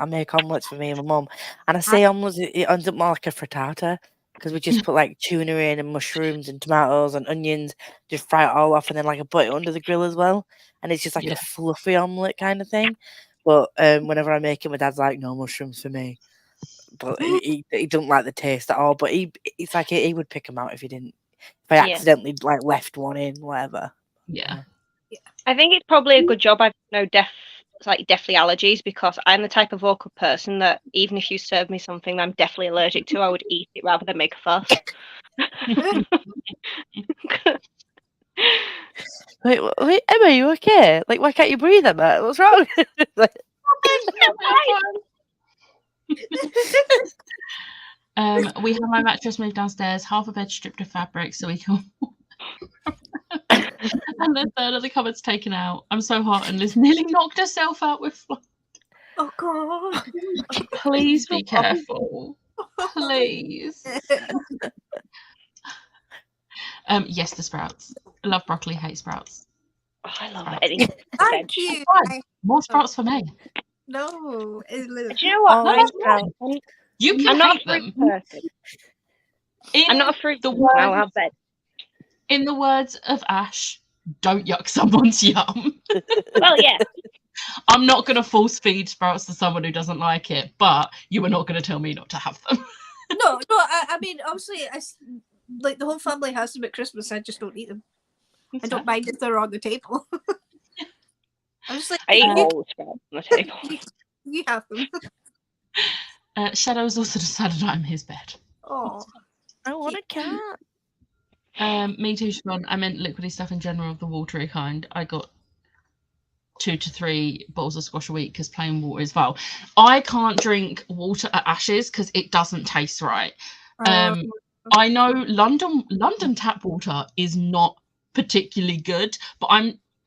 make omelets for me and my mum. And I say omelets, it ends up more like a frittata because we just put like tuna in and mushrooms and tomatoes and onions, just fry it all off and then like I put it under the grill as well. And it's just like Yeah. a fluffy omelette kind of thing. But whenever I make it, my dad's like, no mushrooms for me. But he doesn't like the taste at all. But it's like he would pick them out if I Yeah. accidentally like left one in, whatever. yeah. I think it's probably a good job I've no deathly allergies, because I'm the type of awkward person that even if you serve me something that I'm definitely allergic to, I would eat it rather than make a fuss. Wait, Emma, you okay? Like, why can't you breathe, Emma? What's wrong? We have my mattress moved downstairs, half a bed stripped of fabric so we can. And the third of the cupboard's taken out. I'm so hot, and Liz nearly knocked herself out with flies. Oh God! Please be careful. Please. Yes, the sprouts. I love broccoli, hate sprouts. Oh, I love Sprouts. anything. Thank you. More sprouts for me. No, Do you know what? Orange no. sprouts. You can I'm not hate a fruit them. person. In I'm not a fruit the person. I'll words, have veg. in the words of Ash, don't yuck someone's yum. Well, yeah. I'm not going to force feed sprouts to someone who doesn't like it, but you are not going to tell me not to have them. No. I mean, obviously, like the whole family has them at Christmas. I just don't eat them. I don't mind if they're on the table. I'm just like, I eat you, all the sprouts on the table. you have them. Shadow's also decided I'm his bed. Oh, I want a cat. Me too, Siobhan. I meant liquidy stuff in general, the watery kind. I got 2 to 3 bottles of squash a week because plain water is vile. I can't drink water at Ash's because it doesn't taste right. I know London tap water is not particularly good, but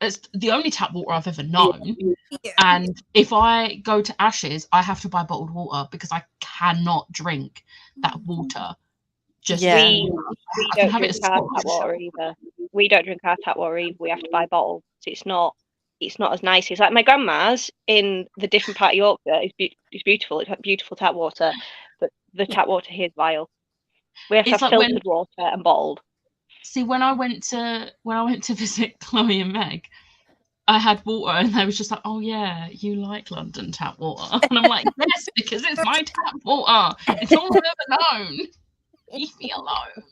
it's the only tap water I've ever known. yeah. And if I go to Ash's, I have to buy bottled water because I cannot drink that water. Just Yeah. We I can don't have it drink as our squash. tap water either. We don't drink our tap water either. We have to buy bottles. So it's not as nice. It's like my grandma's in the different part of Yorkshire. It's beautiful. It's like beautiful tap water, but the tap water here is vile. We have to It's have like when- filtered water and bottled. See, when I went to visit Chloe and Meg, I had water, and they was just like, "Oh yeah, you like London tap water," and I'm like, "Yes, because it's my tap water. It's all I've ever known. Leave me alone."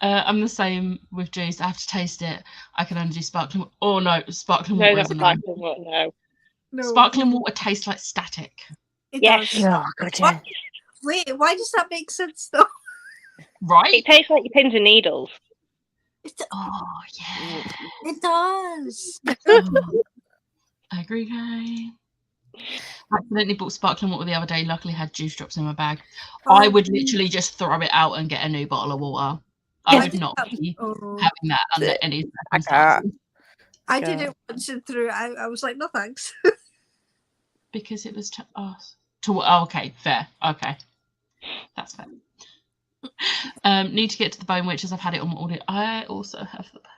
I'm the same with juice. I have to taste it. I can only do sparkling. Oh no, sparkling No, water not is a no. sparkling water. No. No. Sparkling water tastes like static. It Yes. does. Oh, God, yeah. What? Wait, why does that make sense though? Right? It tastes like your pins and needles. Oh yeah. It does. I agree, guy. I accidentally bought sparkling water the other day. Luckily, had juice drops in my bag. I would literally just throw it out and get a new bottle of water. I Yeah, would not be Oh, having that under any I can't. circumstances I did it once and through. I was like, no thanks. because it was to us. Oh, okay, fair. Okay, that's fair. Need to get to the Bone Witch as I've had it on my audit. I also have the Bone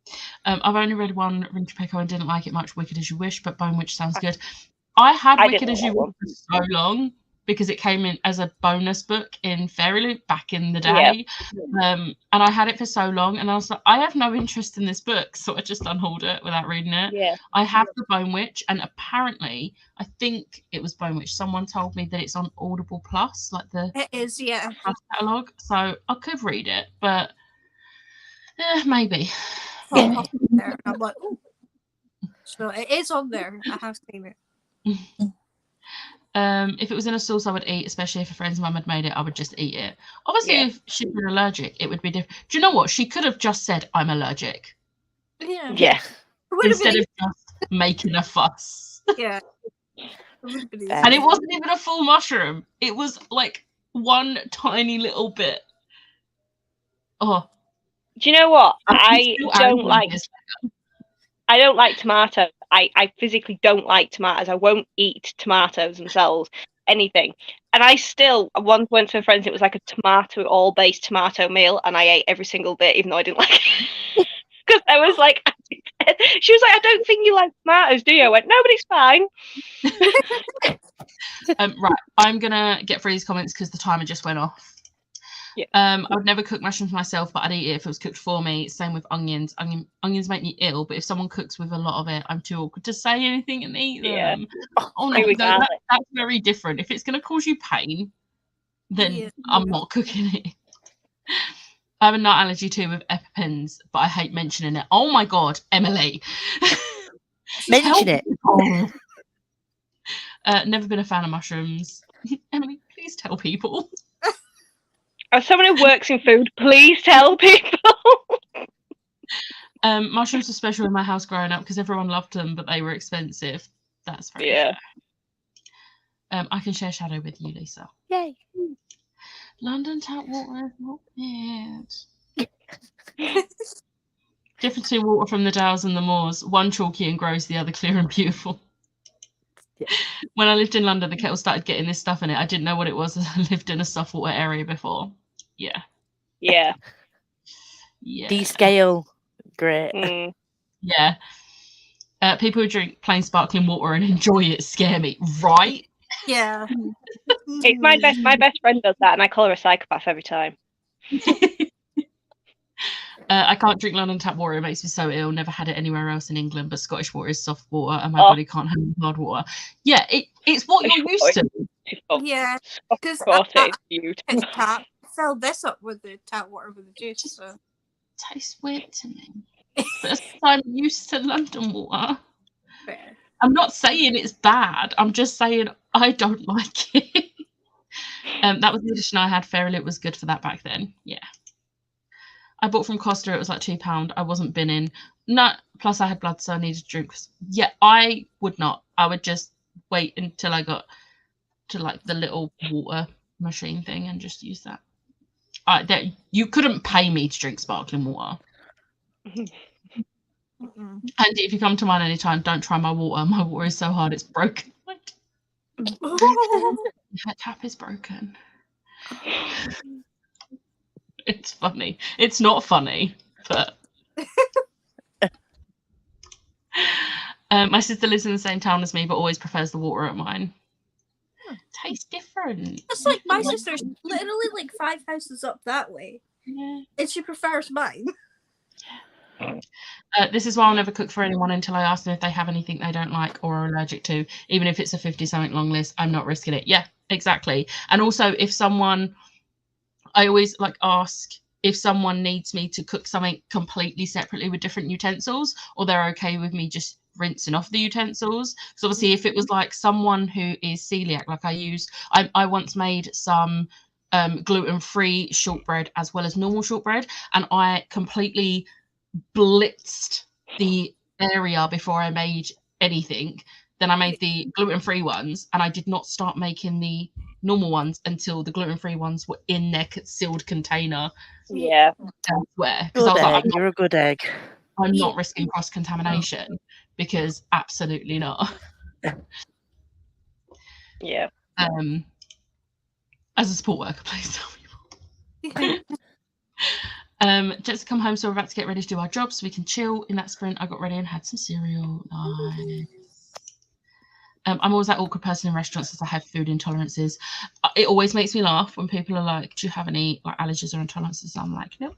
Witch. I've only read one, Ring to Pecco, and didn't like it much. Wicked as You Wish, but Bone Witch sounds good. I had I Wicked didn't as You like Wish for so long because it came in as a bonus book in Fairy Loot back in the day. And I had it for so long, and I was like, I have no interest in this book, so I just unhauled it without reading it. Yeah. I have the Bone Witch, and apparently, I think it was Bone Witch. Someone told me that it's on Audible Plus, like the It is, yeah. catalogue. So I could read it, but maybe. Yeah. There. I'm like, oh. So it is on there. I have seen it. If it was in a sauce, I would eat, especially if a friend's mum had made it. I would just eat it. Obviously, Yeah. if she'd been allergic, it would be different. Do you know what? She could have just said, "I'm allergic," Yeah. Yeah. It would have instead been, of just making a fuss. yeah. It would have been easy. Fair. And it wasn't even a full mushroom. It was like one tiny little bit. Oh, Do you know what? I'm I still don't angry like this. I don't like tomato. I physically don't like tomatoes. I won't eat tomatoes themselves, anything. And I still once went to a friend's, it was like a tomato, all-based tomato meal, and I ate every single bit, even though I didn't like it. Because I was like, she was like, I don't think you like tomatoes, do you? I went, no, but it's fine. Right, I'm gonna get through these comments because the timer just went off. Yeah. I would never cook mushrooms myself, but I'd eat it if it was cooked for me. Same with onions. Onions make me ill, but if someone cooks with a lot of it, I'm too awkward to say anything and eat them. Yeah. Oh no, that's very different. If it's gonna cause you pain, then I'm not cooking it. I have a nut allergy too with EpiPens, but I hate mentioning it. Oh my god, Emily. Mention it. Never been a fan of mushrooms. Emily, please tell people. As someone who works in food, please tell people. Mushrooms were special in my house growing up because everyone loved them, but they were expensive. That's very fair. I can share Shadow with you, Lisa. Yay. London tap water is not bad. Different to water from the Dales and the Moors. One chalky and gross, the other clear and beautiful. When I lived in London, the kettle started getting this stuff in it. I didn't know what it was as I lived in a soft water area before. Yeah. Descale. Great. Yeah. People who drink plain sparkling water and enjoy it scare me, right? Yeah. It's my best friend does that, and I call her a psychopath every time. I can't drink London tap water. It makes me so ill. Never had it anywhere else in England, but Scottish water is soft water and my body can't handle hard water. Yeah, it's what you're used to. Yeah, because tap fill this up with the tap water with the juice. So. Tastes weird to me. But I'm used to London water. Fair. I'm not saying it's bad. I'm just saying I don't like it. That was the edition I had. Fairylit was good for that back then. Yeah. I bought from Costa. It was like £2. I wasn't binning. No, plus I had blood, so I needed drinks. Yeah, I would not. I would just wait until I got to like the little water machine thing and just use that. You couldn't pay me to drink sparkling water. And if you come to mine anytime, don't try my water. My water is so hard it's broken. My tap is broken. It's funny. It's not funny, but my sister lives in the same town as me, but always prefers the water at mine. Tastes different. It's like my sister's literally like 5 houses up that way, and she prefers mine. This is why I'll never cook for anyone until I ask them if they have anything they don't like or are allergic to. Even if it's a 50-something long list, I'm not risking it. Yeah, exactly. And also, if someone, I always like ask if someone needs me to cook something completely separately with different utensils, or they're okay with me just rinsing off the utensils. So obviously, if it was like someone who is celiac, like I once made some gluten-free shortbread as well as normal shortbread, and I completely blitzed the area before I made anything. Then I made the gluten-free ones, and I did not start making the normal ones until the gluten-free ones were in their sealed container. Yeah. Elsewhere. Because I was like, you're a good egg. I'm not risking cross-contamination because absolutely not. Yeah. As a support worker, please tell me more. Just come home, so we're about to get ready to do our job so we can chill. In that sprint, I got ready and had some cereal. Nice. I'm always that awkward person in restaurants as I have food intolerances. It always makes me laugh when people are like, do you have any like allergies or intolerances? I'm like, no.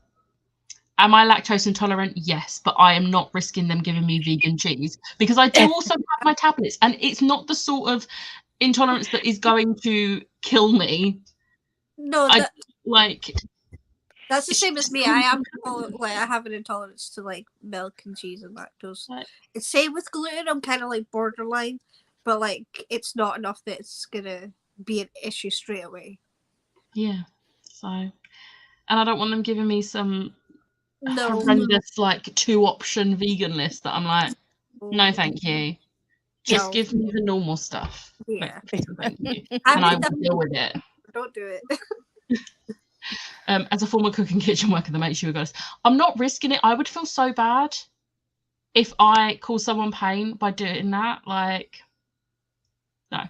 Am I lactose intolerant? Yes, but I am not risking them giving me vegan cheese because I do also have my tablets, and it's not the sort of intolerance that is going to kill me. No, that's the same as me. I have an intolerance to like milk and cheese and lactose. Right. It's same with gluten. I'm kind of like borderline, but like it's not enough that it's gonna be an issue straight away. Yeah. So, and I don't want them giving me some horrendous like 2-option vegan list that I'm like, no, thank you. Just give me the normal stuff. Yeah. Thank you. And I will deal with it. Don't do it. As a former cooking kitchen worker that makes you guys, I'm not risking it. I would feel so bad. if I cause someone pain by doing that, like, no.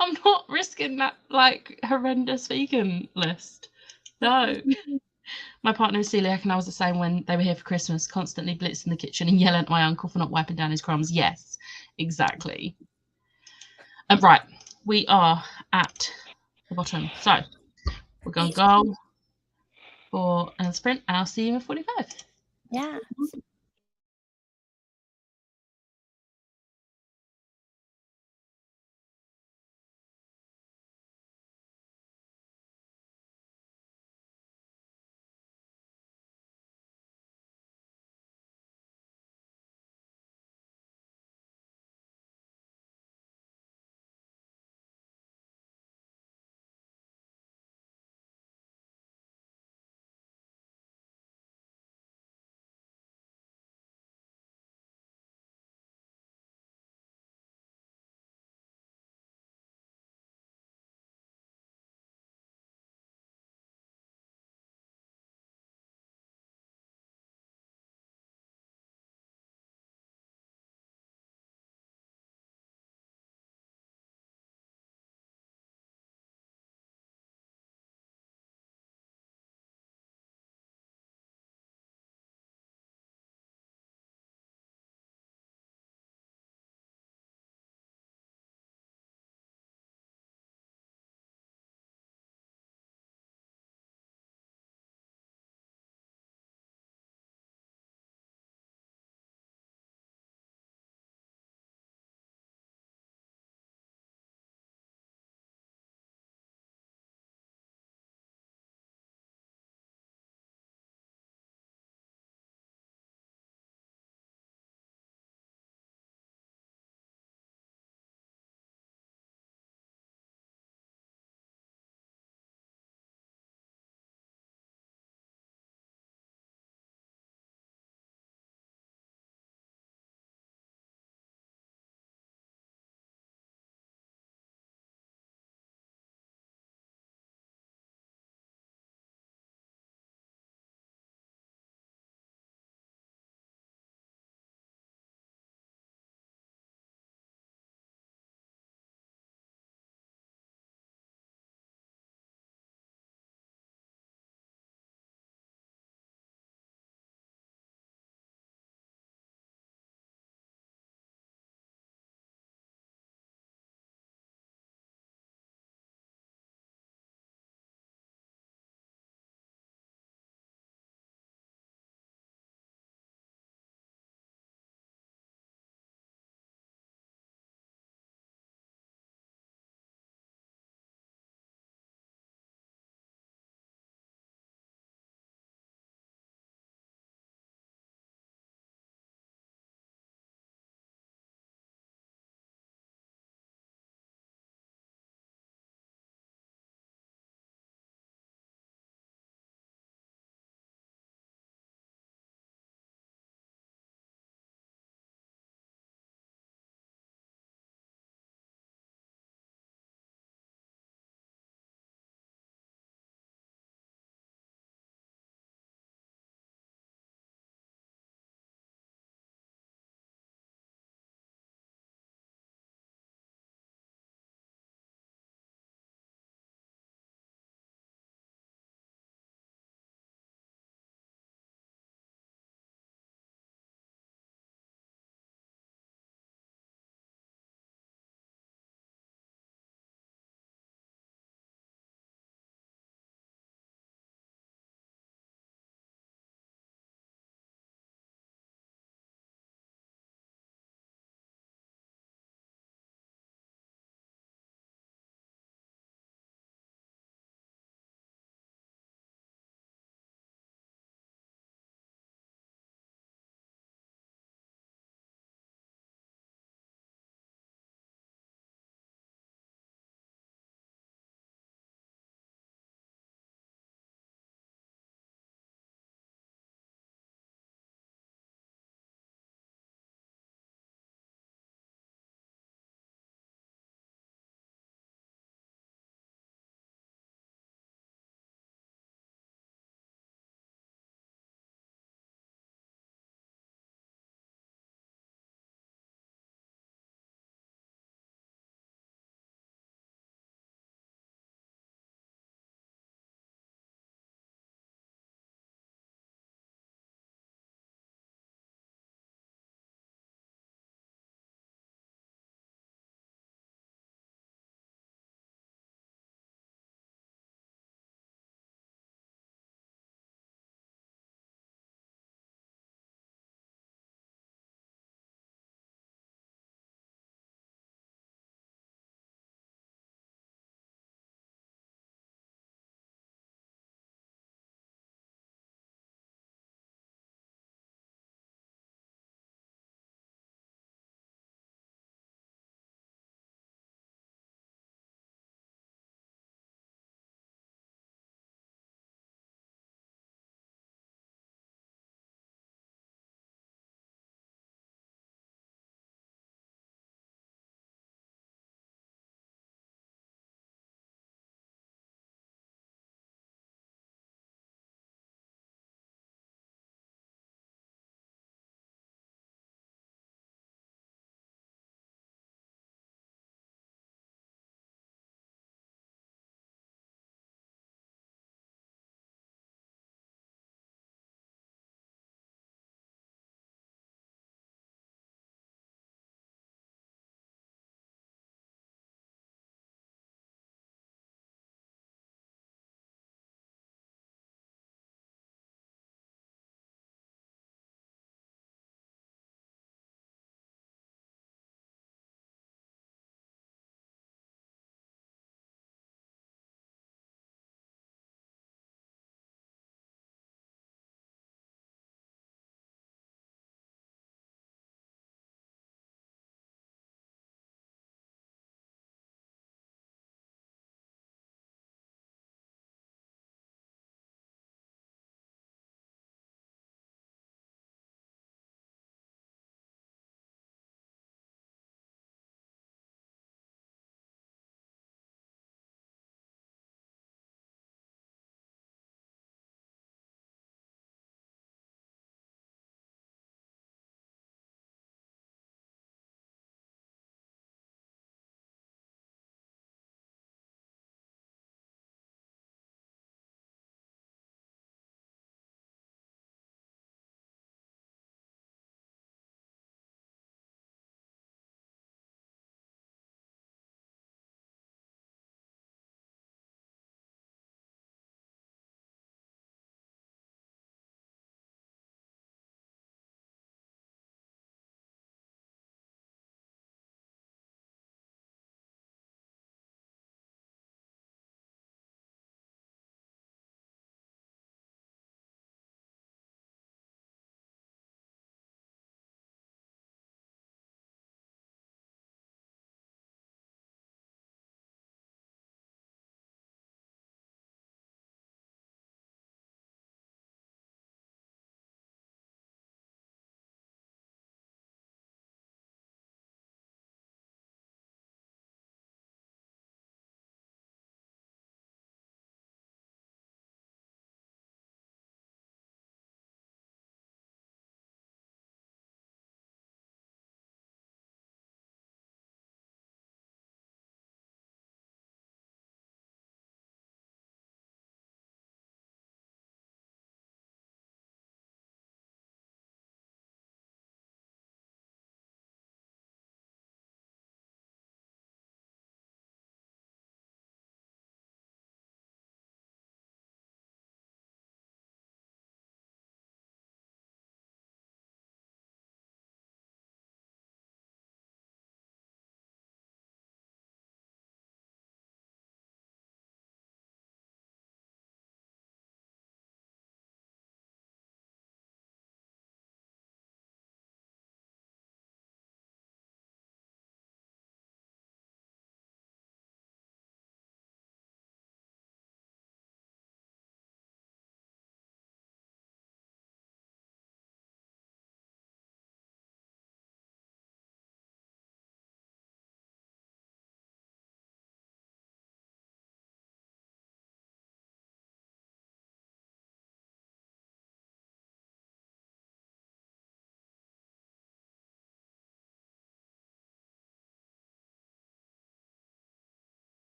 I'm not risking that, like, horrendous vegan list. No. My partner is celiac, and I was the same when they were here for Christmas, constantly blitzing the kitchen and yelling at my uncle for not wiping down his crumbs. Yes, exactly. Right, we are at the bottom. So we're going to go for a sprint, and I'll see you in 45. Yeah.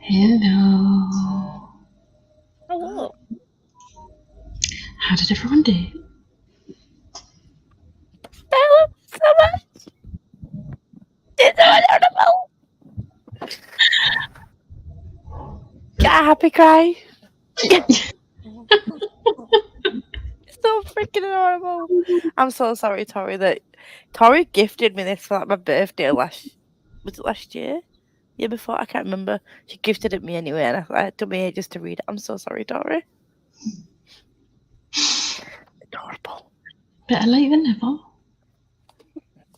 Hello. Hello. How did everyone do? So much. It's so adorable. Get a happy cry. So freaking adorable. I'm so sorry, Tori. That Tori gifted me this for like my birthday was it last year? Year before? I can't remember. She gifted it me anyway, and it took me ages to read it. I'm so sorry, Tori. Adorable. Better late than never.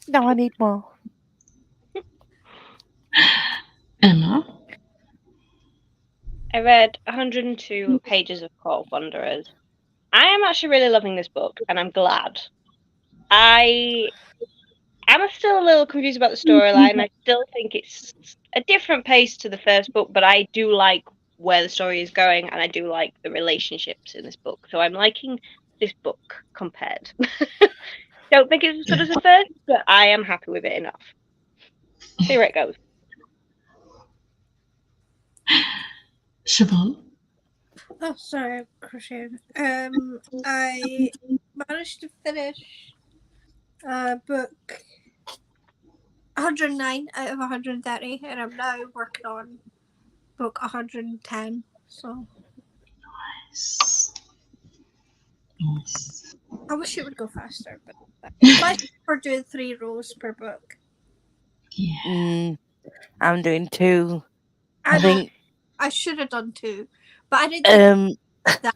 No, I need more. Emma. I read 102 pages of Court of Wanderers. I am actually really loving this book, and I'm glad. I'm still a little confused about the storyline. I still think it's a different pace to the first book, but I do like where the story is going, and I do like the relationships in this book. So I'm liking this book compared. Don't think it's as good as the first, but I am happy with it enough. See where it goes. Siobhan. Oh, sorry, I'm crocheting. I managed to finish book 109 out of 130, and I'm now working on book 110. So Nice. I wish it would go faster, but especially for doing 3 rows per book. Yeah. I'm doing 2. I know think I should have done 2, but I didn't. That.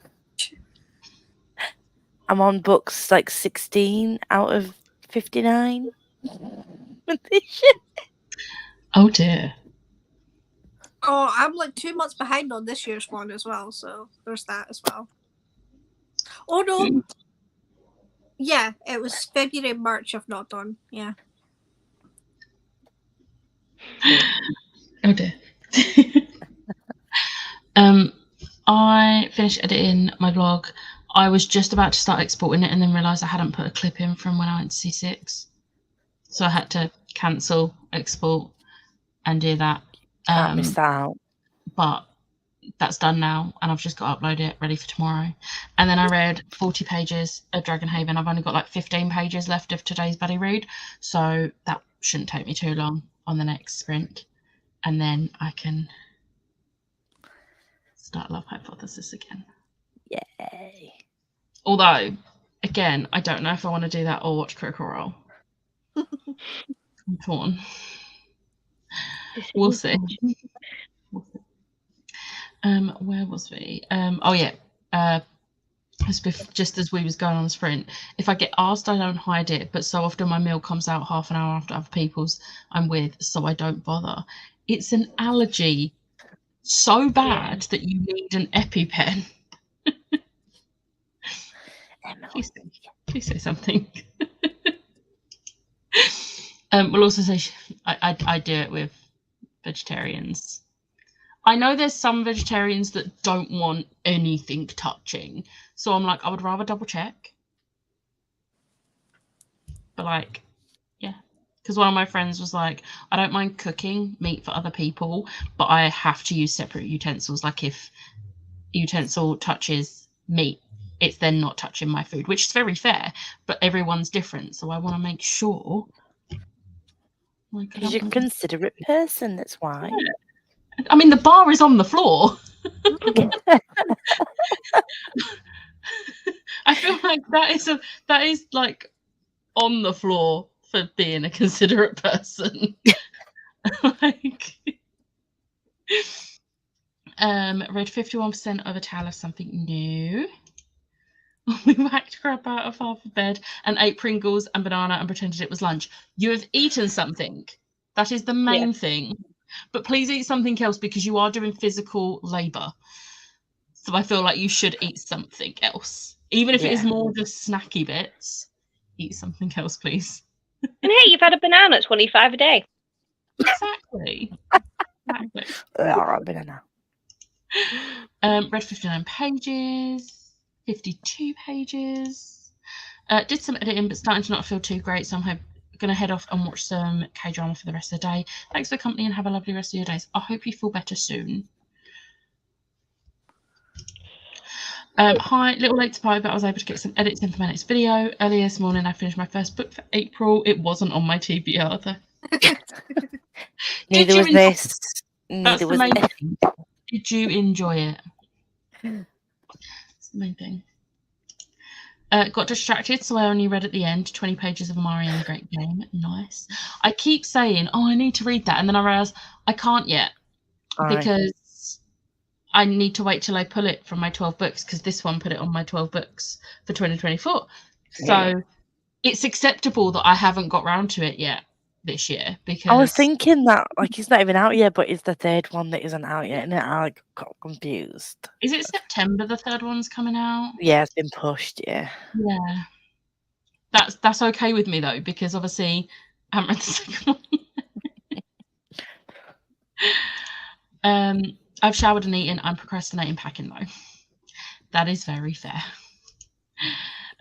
I'm on books like 16 out of 59. Oh dear. Oh, I'm like 2 months behind on this year's one as well, so there's that as well. Oh no. Yeah, it was February, March I've not done. Yeah. Oh dear. I finished editing my blog. I was just about to start exporting it and then realised I hadn't put a clip in from when I went to C6. So I had to cancel, export, and do that. Can't miss that out. But that's done now, and I've just got to upload it ready for tomorrow. And then I read 40 pages of Dragonhaven. I've only got like 15 pages left of today's buddy read, so that shouldn't take me too long on the next sprint. And then I can start Love Hypothesis again. Yay. Although, again, I don't know if I want to do that or watch Critical Role. I'm torn. We'll see. Where was we? Oh yeah. Just as we was going on the sprint, if I get asked, I don't hide it, but so often my meal comes out half an hour after other people's I'm with, so I don't bother. It's an allergy so bad that you need an EpiPen. Please say something. We'll also say I do it with vegetarians. I know there's some vegetarians that don't want anything touching, so I'm like, I would rather double check. But like, yeah, because one of my friends was like, I don't mind cooking meat for other people, but I have to use separate utensils. Like if utensil touches meat, it's then not touching my food, which is very fair, but everyone's different, so I want to make sure. Because you're a considerate person, that's why. Yeah. I mean, the bar is on the floor. I feel like that is like on the floor for being a considerate person. Like, read 51% of A Tale of Something New. We whacked crap out of half a bed and ate Pringles and banana and pretended it was lunch. You have eaten something. That is the main thing. But please eat something else because you are doing physical labour. So I feel like you should eat something else. Even if it is more just snacky bits, eat something else, please. And hey, you've had a banana at 25 a day. Exactly. Banana. Read 59 pages, 52 pages. Did some editing, but starting to not feel too great. So I'm gonna head off and watch some K-drama for the rest of the day. Thanks for the company and have a lovely rest of your days. I hope you feel better soon. Hi, little late to pie, but I was able to get some edits in for my next video. Earlier this morning, I finished my first book for April. It wasn't on my TBR though. Neither was this. That's Neither the was main this. thing. Did you enjoy it? That's the main thing. Got distracted, so I only read at the end 20 pages of Amari and the Great Game. Nice. I keep saying, oh, I need to read that, and then I realise I can't yet because I need to wait till I pull it from my 12 books, because this one put it on my 12 books for 2024. So it's acceptable that I haven't got round to it yet this year, because I was thinking that, like, it's not even out yet, but it's the third one that isn't out yet, and I like, got confused. Is it September the third one's coming out? Yeah, it's been pushed, yeah. Yeah. That's okay with me, though, because obviously I haven't read the second one. I've showered and eaten. I'm procrastinating packing, though. That is very fair.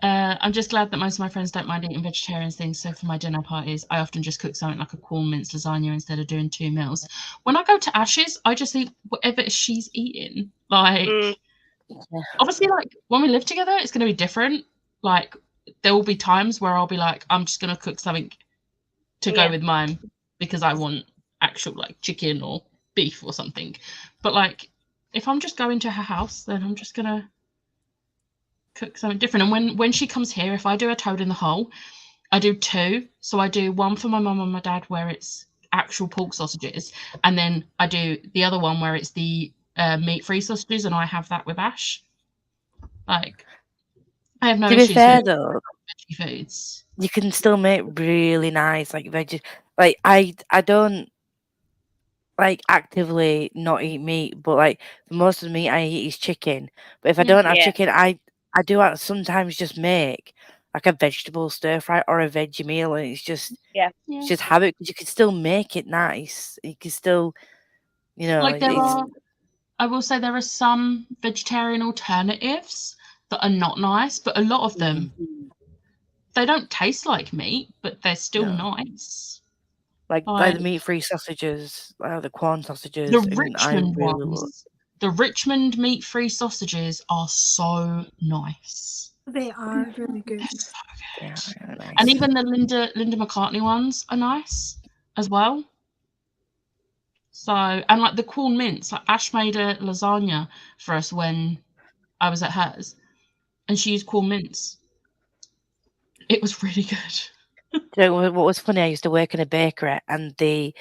I'm just glad that most of my friends don't mind eating vegetarian things, so for my dinner parties, I often just cook something like a corn minced lasagna instead of doing 2 meals. When I go to Ash's, I just eat whatever she's eating. Like, obviously, like, when we live together, it's going to be different. Like, there will be times where I'll be like, I'm just going to cook something to go with mine because I want actual, like, chicken or beef or something. But, like, if I'm just going to her house, then I'm just going to cook something different. And when she comes here, if I do a toad in the hole, I do 2. So I do one for my mum and my dad where it's actual pork sausages, and then I do the other one where it's the meat-free sausages, and I have that with Ash. Like, I have no To be issues fair, with though, veggie foods. you can still make really nice, like, veggie. Like, I don't, like, actively not eat meat, but, like, most of the meat I eat is chicken. But if I don't have chicken, I do sometimes just make, like, a vegetable stir fry or a veggie meal, and it's just it's just habit, because you can still make it nice. You can still, you know, Like, I will say there are some vegetarian alternatives that are not nice, but a lot of them, they don't taste like meat, but they're still nice. Like the meat-free sausages, the corn sausages. The Richmond ones. The Richmond meat-free sausages are so nice. They are really good. So good. Yeah, really nice. And even the Linda McCartney ones are nice as well. So, and like the corn mince, like Ash made a lasagna for us when I was at hers, and she used corn mince. It was really good. Do you know what was funny? I used to work in a bakery, and they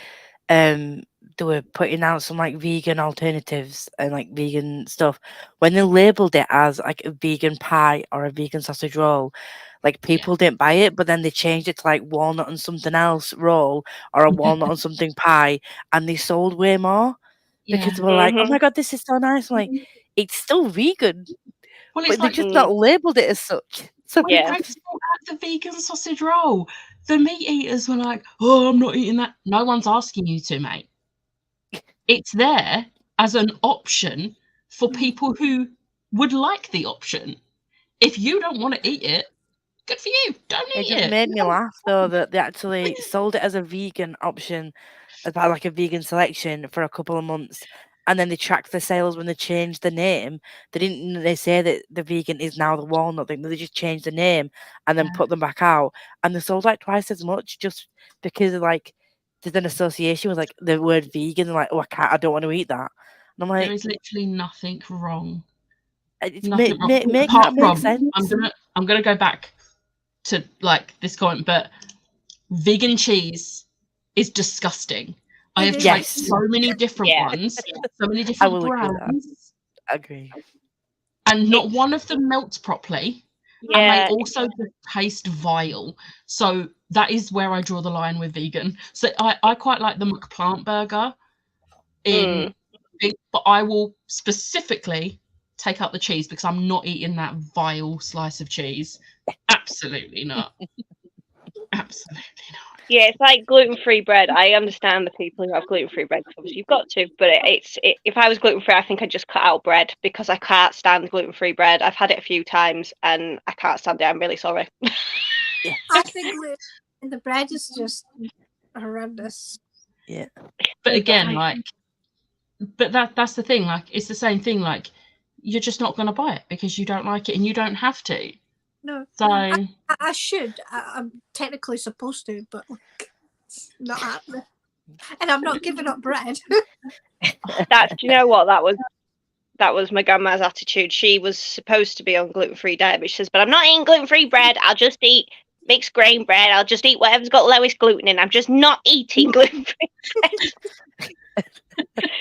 were putting out some like vegan alternatives and like vegan stuff. When they labeled it as like a vegan pie or a vegan sausage roll, like people didn't buy it, but then they changed it to like walnut and something else roll or a walnut and something pie, and they sold way more because they were like, "Oh my god, this is so nice!" I'm like, it's still vegan, Well, but it's they like just not labeled it as such. So when Greg's brought out the vegan sausage roll, the meat eaters were like, "Oh, I'm not eating that." No one's asking you to, mate. It's there as an option for people who would like the option. If you don't want to eat it, good for you. Don't eat it. It just made me laugh though that they actually sold it as a vegan option, as part of like a vegan selection for a couple of months, and then they tracked the sales when they changed the name. They say that the vegan is now the walnut thing. They just changed the name and then put them back out, and they sold like twice as much just because of like there's an association with like the word vegan. They're like, oh, I don't want to eat that. And I'm like, there is literally nothing wrong. Nothing wrong. Apart from, sense. I'm gonna go back to like this comment, but vegan cheese is disgusting. I have tried so many different ones, so many different brands. I agree. And not one of them melts properly. Yeah. And they also just taste vile. So that is where I draw the line with vegan. So I quite like the McPlant burger but I will specifically take out the cheese because I'm not eating that vile slice of cheese. Absolutely not. Absolutely not. Yeah, it's like gluten-free bread. I understand the people who have gluten-free bread because obviously you've got to, but if I was gluten-free, I think I'd just cut out bread because I can't stand gluten-free bread. I've had it a few times and I can't stand it. I'm really sorry. I think And the bread is just horrendous. But again, like, but that's the thing. Like, it's the same thing. Like, you're just not going to buy it because you don't like it, and you don't have to. No. So I should. I'm technically supposed to, but it's not happening. And I'm not giving up bread. Do you know what? That was my grandma's attitude. She was supposed to be on gluten-free diet, but she says, but I'm not eating gluten-free bread. I'll just eat mixed grain bread. I'll just eat whatever's got lowest gluten in. I'm just not eating gluten-free bread.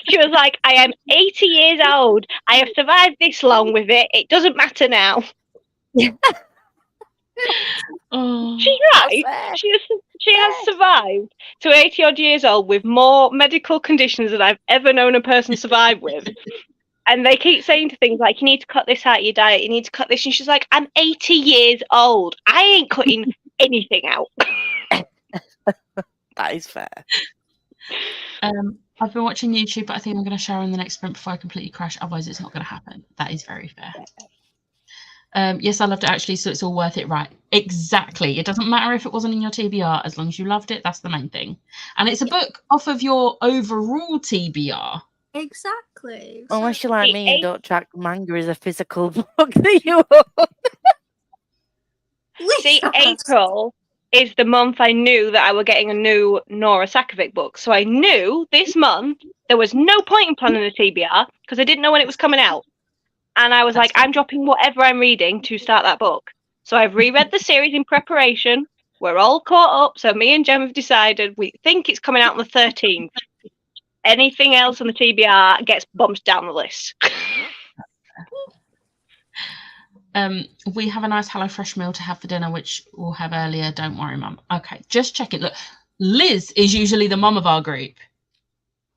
She was like, I am 80 years old. I have survived this long with it. It doesn't matter now. oh, She's right. She has survived to 80 odd years old with more medical conditions than I've ever known a person survive with. And they keep saying to things like, you need to cut this out of your diet, you need to cut this. And she's like, I'm 80 years old. I ain't cutting anything out. That is fair. I've been watching YouTube, but I think I'm going to shower in the next sprint before I completely crash. Otherwise, it's not going to happen. That is very fair. Yes, I loved it actually, so it's all worth it, right? Exactly. It doesn't matter if it wasn't in your TBR, as long as you loved it, that's the main thing. And it's a book off of your overall TBR. Exactly. Unless you're like me and don't track manga as a physical book that you own. See, April is the month I knew that I were getting a new Nora Sakovic book. So I knew this month there was no point in planning a TBR because I didn't know when it was coming out. And I was like, I'm dropping whatever I'm reading to start that book. So I've reread the series in preparation. We're all caught up. So me and Jem have decided we think it's coming out on the 13th. Anything else on the TBR gets bumped down the list. We have a nice HelloFresh meal to have for dinner, which we'll have earlier. Don't worry, Mum. Okay, just check it. Look, Liz is usually the mum of our group.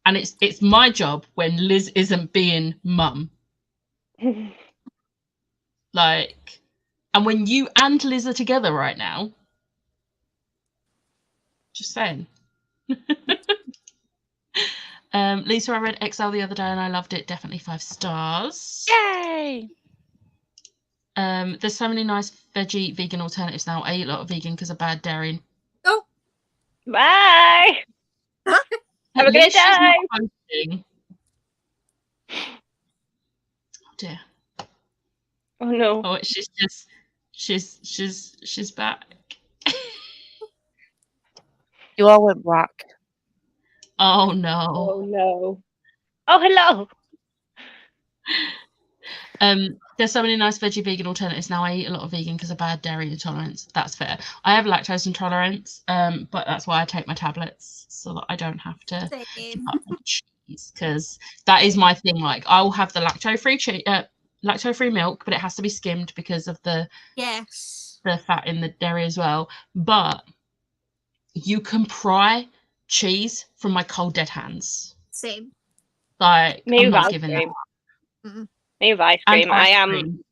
And it's my job when Liz isn't being mum. Like, and when you and Liz are together right now, just saying. Lisa, I read XL the other day and I loved it. Definitely 5 stars. Yay! There's so many nice veggie vegan alternatives now. I eat a lot of vegan because of bad dairy. Oh, bye. Have a good day. Oh dear. Oh no. Oh, she's back. You all went black. Oh no. Oh no. Oh hello. There's so many nice veggie vegan alternatives now. I eat a lot of vegan because of bad dairy intolerance. That's fair. I have lactose intolerance, but that's why I take my tablets so that I don't have to give up on cheese, because that is my thing. Like, I'll have the lactose-free milk, but it has to be skimmed because of the fat in the dairy as well. But you can pry cheese from my cold dead hands. Same. Like, I'm not giving that up. Me with ice cream. I am.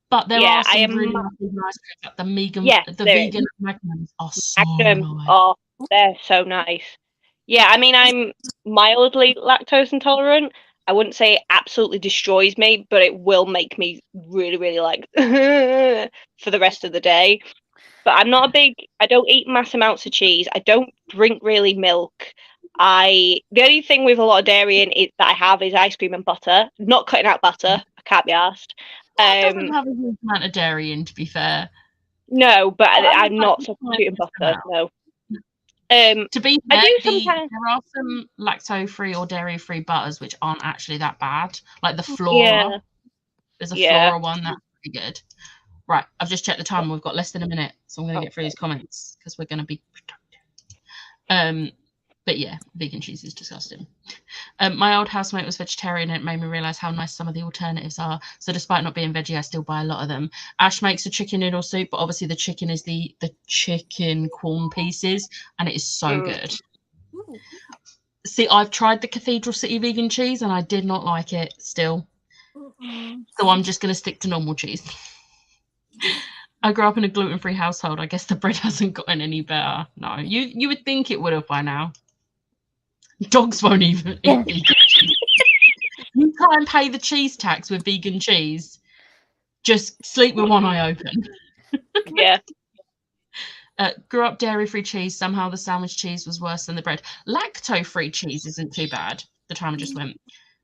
But there are some really nice creams. Like the vegan magnums are so nice. Oh, they're so nice. Yeah, I mean, I'm mildly lactose intolerant. I wouldn't say it absolutely destroys me, but it will make me really, really like for the rest of the day. But I'm not I don't eat mass amounts of cheese. I don't drink really milk. The only thing with a lot of dairy in it that I have is ice cream and butter. Not cutting out butter. I can't be arsed. It doesn't have a huge amount of dairy in, to be fair. No, but I'm not substituting butter. No. To be fair, there are some lactose-free or dairy-free butters which aren't actually that bad. Like the Flora. Yeah. There's a Flora one that's pretty good. Right, I've just checked the time. We've got less than a minute, so I'm going to get through these comments because we're going to be productive. But yeah, vegan cheese is disgusting. My old housemate was vegetarian and it made me realise how nice some of the alternatives are. So despite not being veggie, I still buy a lot of them. Ash makes a chicken noodle soup, but obviously the chicken is the chicken corn pieces and it is so good. Ooh. See, I've tried the Cathedral City vegan cheese and I did not like it still. So I'm just going to stick to normal cheese. I grew up in a gluten-free household. I guess the bread hasn't gotten any better. No, you would think it would have by now. Dogs won't even eat vegan cheese. You try and pay the cheese tax with vegan cheese. Just sleep with one eye open. Yeah. Grew up dairy-free cheese. Somehow the sandwich cheese was worse than the bread. Lacto-free cheese isn't too bad. The timer just went.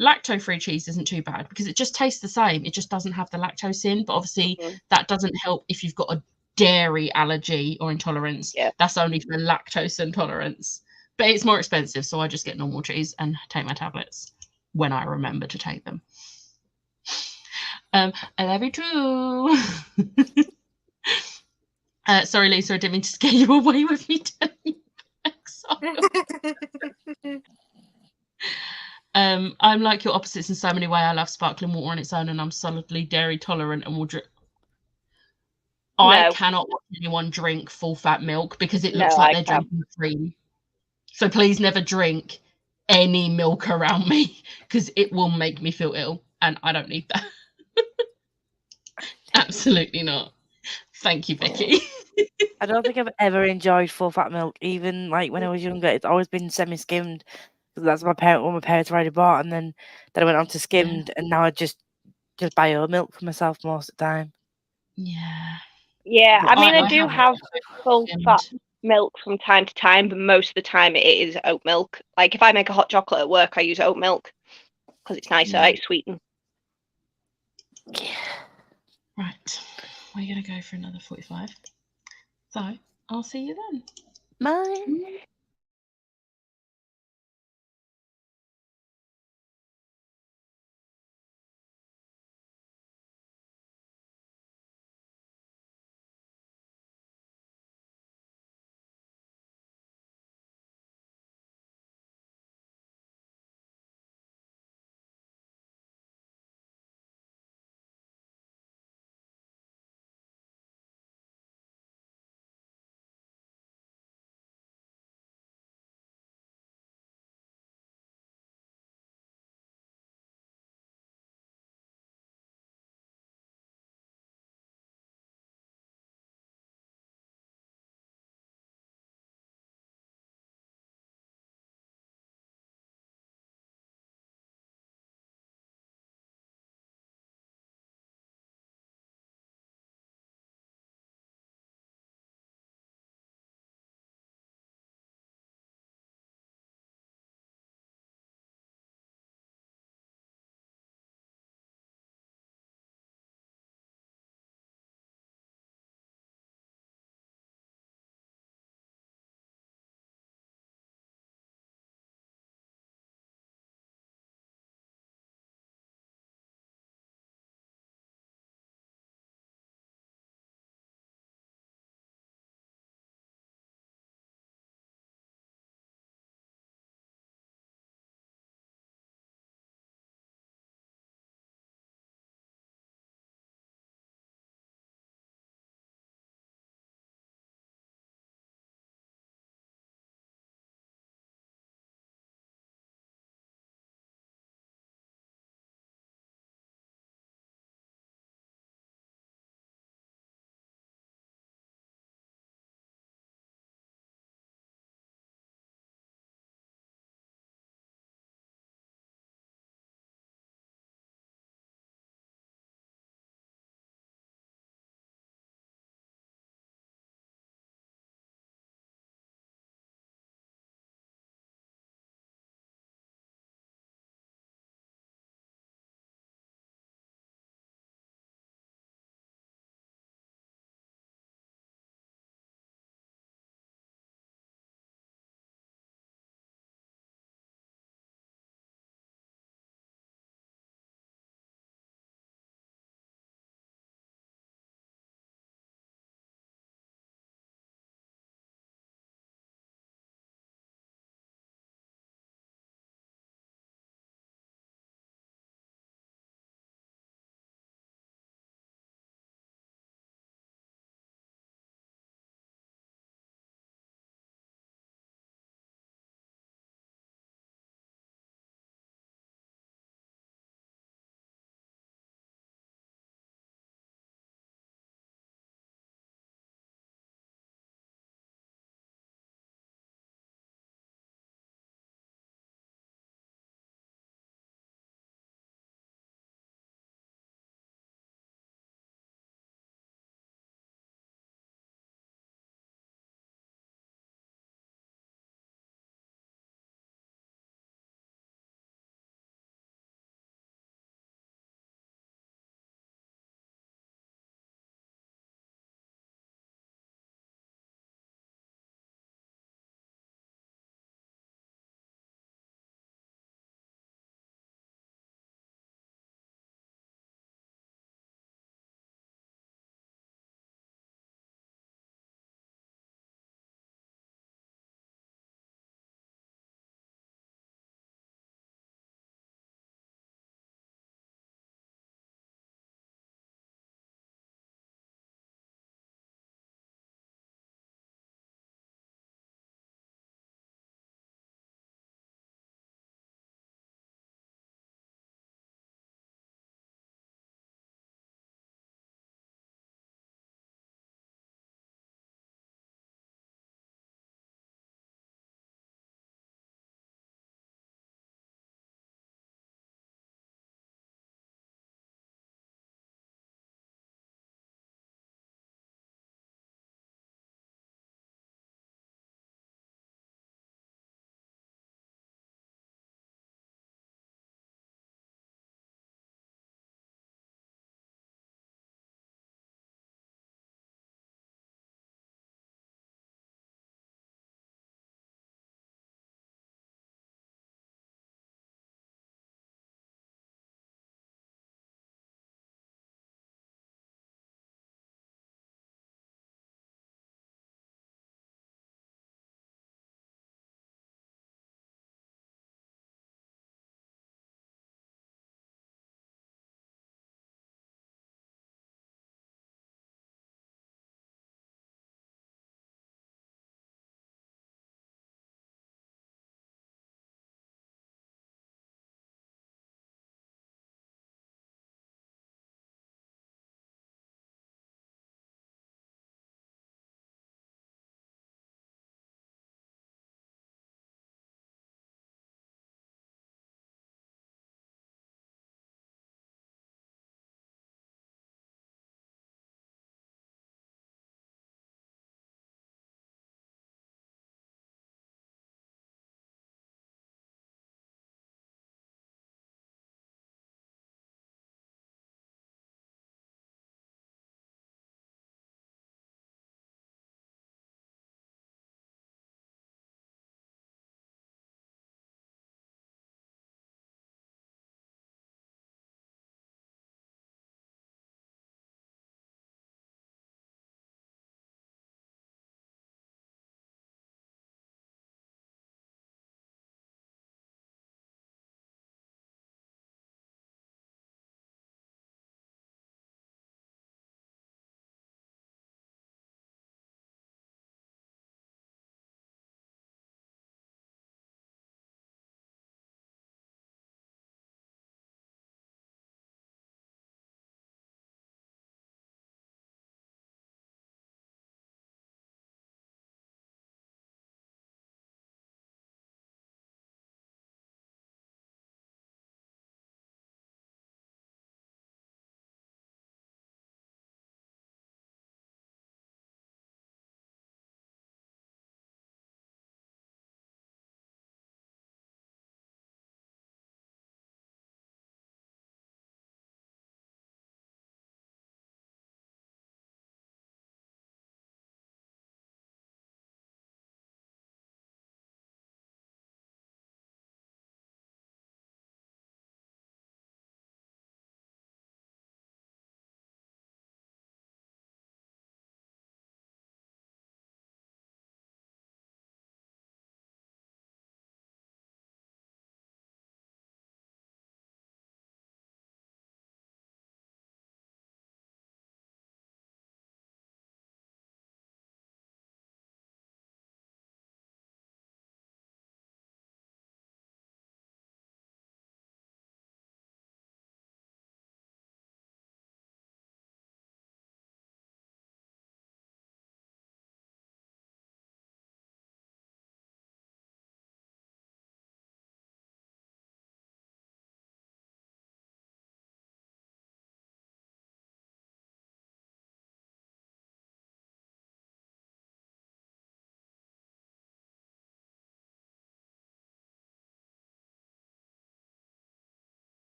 Lacto-free cheese isn't too bad because it just tastes the same. It just doesn't have the lactose in. But obviously, that doesn't help if you've got a dairy allergy or intolerance. Yeah. That's only for lactose intolerance. But it's more expensive, so I just get normal cheese and take my tablets when I remember to take them. I love you too. Sorry, Lisa, I didn't mean to scare you away with me telling you I'm like your opposites in so many ways. I love sparkling water on its own, and I'm solidly dairy tolerant and will drink. I cannot watch anyone drink full fat milk because it looks like they're drinking cream. So please never drink any milk around me because it will make me feel ill, and I don't need that. Absolutely not. Thank you, Becky. I don't think I've ever enjoyed full fat milk, even like when I was younger. It's always been semi-skimmed. That's what my parents already bought, and then I went on to skimmed, and now I just buy oat milk for myself most of the time. Yeah. Yeah, I mean, I do have full fat milk from time to time, but most of the time it is oat milk. Like if I make a hot chocolate at work, I use oat milk because it's nicer, it's sweetened. Yeah. Right, we're gonna go for another 45. So I'll see you then. Bye.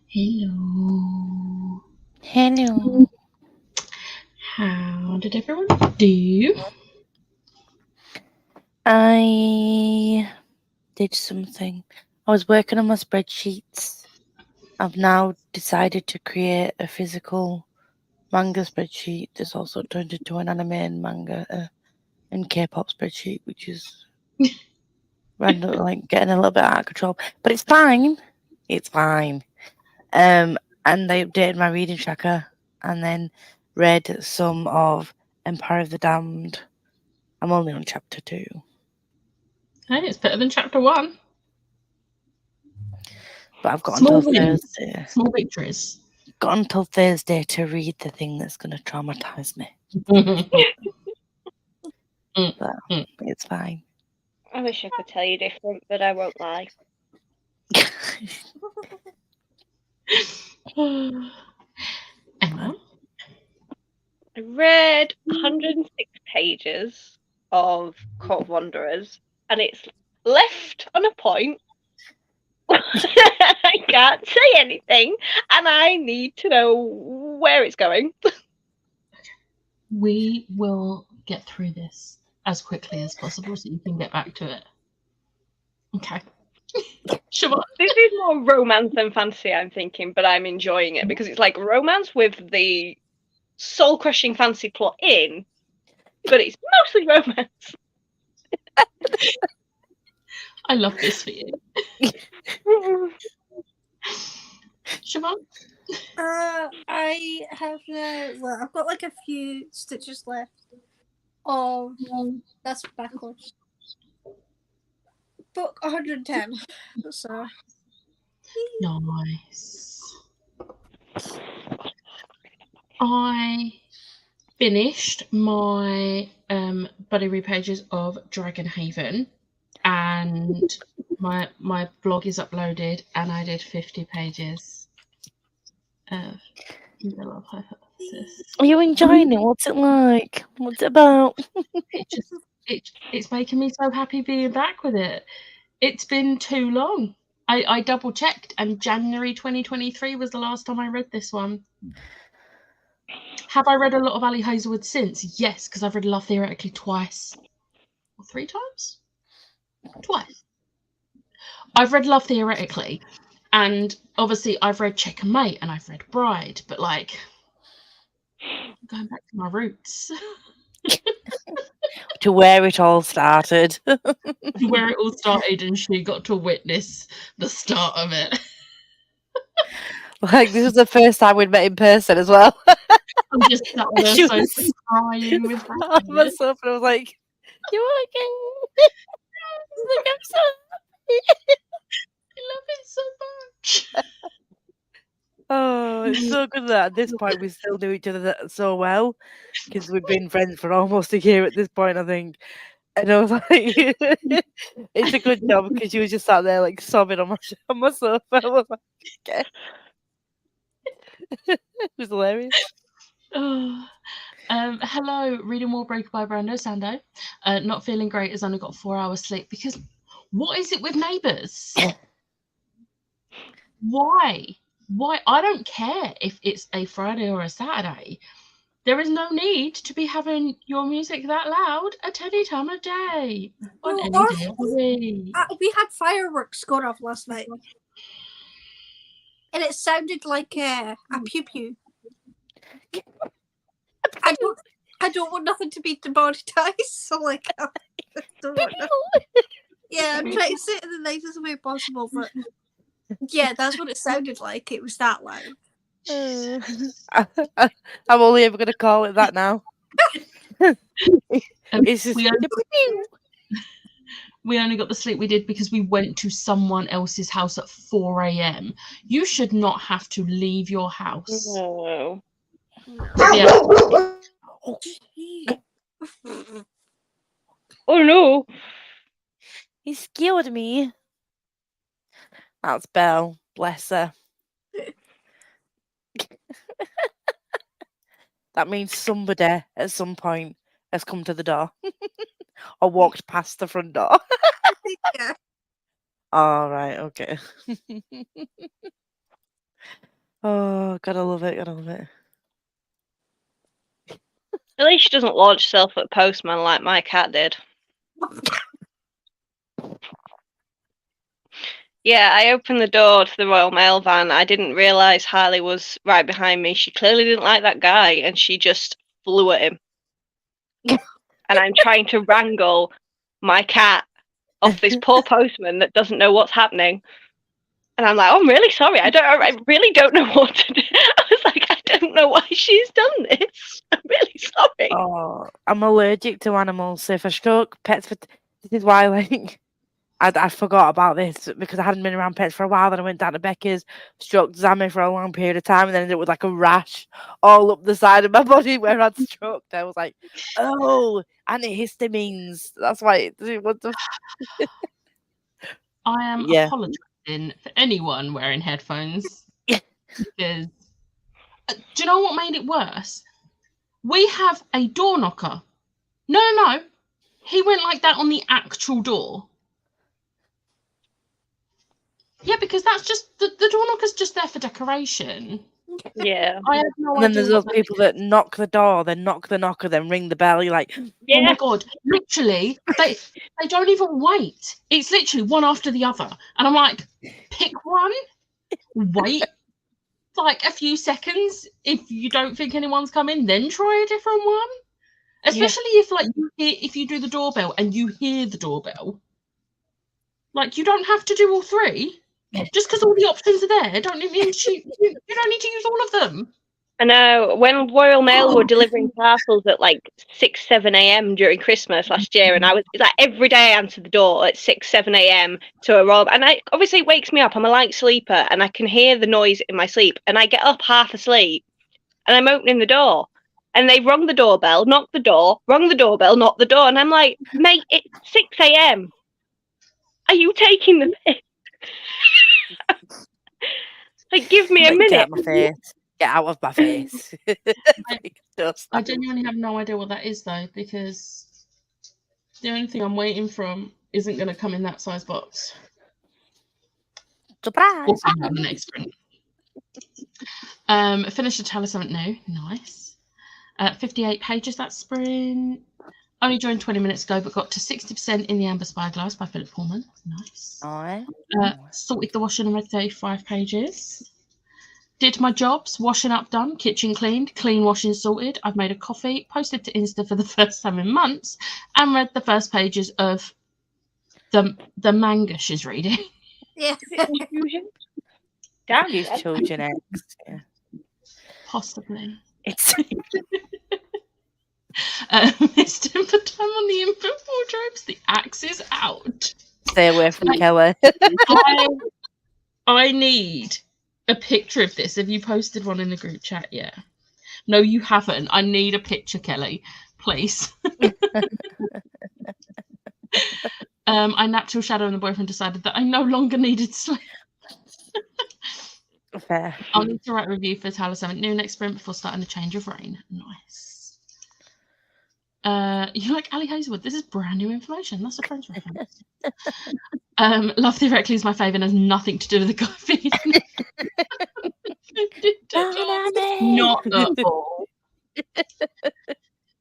Hello. Hello. How did everyone do? I did something. I was working on my spreadsheets. I've now decided to create a physical manga spreadsheet that's also turned into an anime and manga and K-pop spreadsheet, which is random, like getting a little bit out of control. But it's fine. It's fine. And I updated my reading tracker and then read some of Empire of the Damned. I'm only on chapter 2. Hey, it's better than chapter 1. But I've got Small until wins. Thursday. Small victories. Got until Thursday to read the thing that's going to traumatize me. It's fine. I wish I could tell you different, but I won't lie. Emma? I read 106 pages of Court of Wanderers, and it's left on a point. I can't say anything, and I need to know where it's going. We will get through this as quickly as possible so you can get back to it. Okay. Siobhan? This is more romance than fantasy, I'm thinking, but I'm enjoying it because it's like romance with the soul-crushing fantasy plot in, but it's mostly romance. I love this for you. Siobhan? I have well, I've got like a few stitches left of that's backwards. Book 110. So Nice. I finished my buddy read pages of Dragon Haven, and my blog is uploaded, and I did 50 pages of The Love Hypothesis. Are you enjoying it? What's it like? What's it about? It's making me so happy being back with it. It's been too long. I double checked, and January 2023 was the last time I read this one. Have I read a lot of Ali Hazelwood since? Yes, because I've read Love Theoretically twice. Or 3 times? Twice. I've read Love Theoretically, and obviously I've read Check and Mate, and I've read Bride, but like, I'm going back to my roots. To where it all started. Where it all started, and she got to witness the start of it. Like, this was the first time we'd met in person as well. I'm just sat on her She sofa was crying with on happiness. myself, and I was like, "You working?" Like, I'm so happy. I love it so much. Oh, it's so good that at this point we still knew each other so well, because we've been friends for almost a year at this point, I think. And I was like, it's a good job because she was just sat there like sobbing on my sofa. I was like, okay. It was hilarious. Oh. Hello, reading Warbreaker by Brando Sando. Not feeling great, has only got 4 hours sleep because what is it with neighbours? Why? I don't care if it's a Friday or a Saturday. There is no need to be having your music that loud at any time of day. On any day of the week. we had fireworks going off last night, and it sounded like a pew pew. I don't want nothing to be demonetized, so like, I don't want yeah, I'm trying to say it in the nicest way possible, but yeah, that's what it sounded like. It was that loud. I'm only ever going to call it that now. It's just we only got the sleep we did because we went to someone else's house at 4 a.m. You should not have to leave your house. No. Yeah. Oh no! He scared me. That's Belle. Bless her. That means somebody at some point has come to the door or walked past the front door. Yeah. All right, okay. Oh, gotta love it, gotta love it. At least she doesn't launch herself at postman like my cat did. Yeah, I opened the door to the Royal Mail van. I didn't realise Harley was right behind me. She clearly didn't like that guy, and she just flew at him. And I'm trying to wrangle my cat off this poor postman that doesn't know what's happening. And I'm like, oh, I'm really sorry. I really don't know what to do. I was like, I don't know why she's done this. I'm really sorry. Oh, I'm allergic to animals. So if I stroke pets, this is why, like, I forgot about this because I hadn't been around pets for a while. Then I went down to Becca's, stroked Zammy for a long period of time, and then ended up with like a rash all up the side of my body where I'd stroked. I was like, oh, antihistamines. That's why. What the? I am apologising for anyone wearing headphones because do you know what made it worse? We have a door knocker. No. He went like that on the actual door. Yeah, because that's just the door knocker's just there for decoration. Yeah. I have no And then idea there's those people that knock the door, then knock the knocker, then ring the bell. You're like, Yeah. oh my god! Literally, they don't even wait. It's literally one after the other, and I'm like, pick one. Wait, like a few seconds. If you don't think anyone's coming, then try a different one. Especially if you do the doorbell and you hear the doorbell. Like you don't have to do all three. Just because all the options are there, don't mean you don't need to use all of them. I know. When Royal Mail were delivering parcels at like 6, 7 a.m. during Christmas last year, and it's like every day I answered the door at 6, 7 a.m. to a Royal, and obviously it wakes me up. I'm a light sleeper, and I can hear the noise in my sleep, and I get up half asleep, and I'm opening the door, and they rung the doorbell, knocked the door, rung the doorbell, knocked the door, and I'm like, mate, it's 6 a.m. Are you taking the piss? Like, give me a minute. Get out of my face. Get out of my face. I genuinely have no idea what that is though, because the only thing I'm waiting from isn't going to come in that size box. Surprise! We'll find out in the next sprint. Finished a Tell Us Something New. Nice. 58 pages that sprint. Only joined 20 minutes ago, but got to 60% in the Amber Spyglass by Philip Pullman. Nice. Sorted the washing and read 35 pages. Did my jobs, washing up done, kitchen cleaned, clean washing sorted. I've made a coffee, posted to Insta for the first time in months, and read the first pages of the manga she's reading. Yeah. Damn. Use children eggs. Yeah. Possibly. It's It's time for time on the input wardrobes. The axe is out. Stay away from Kelly. I need a picture of this. Have you posted one in the group chat yet? No, you haven't. I need a picture, Kelly. Please. I napped till Shadow and the boyfriend decided that I no longer needed sleep. Fair. I'll need to write a review for Tell Us Something New next sprint before starting a change of rain. Nice. You like Ali Hazelwood? This is brand new information. That's a Friends reference. Love Theoretically is my favourite and has nothing to do with the guy feeding. Not at all.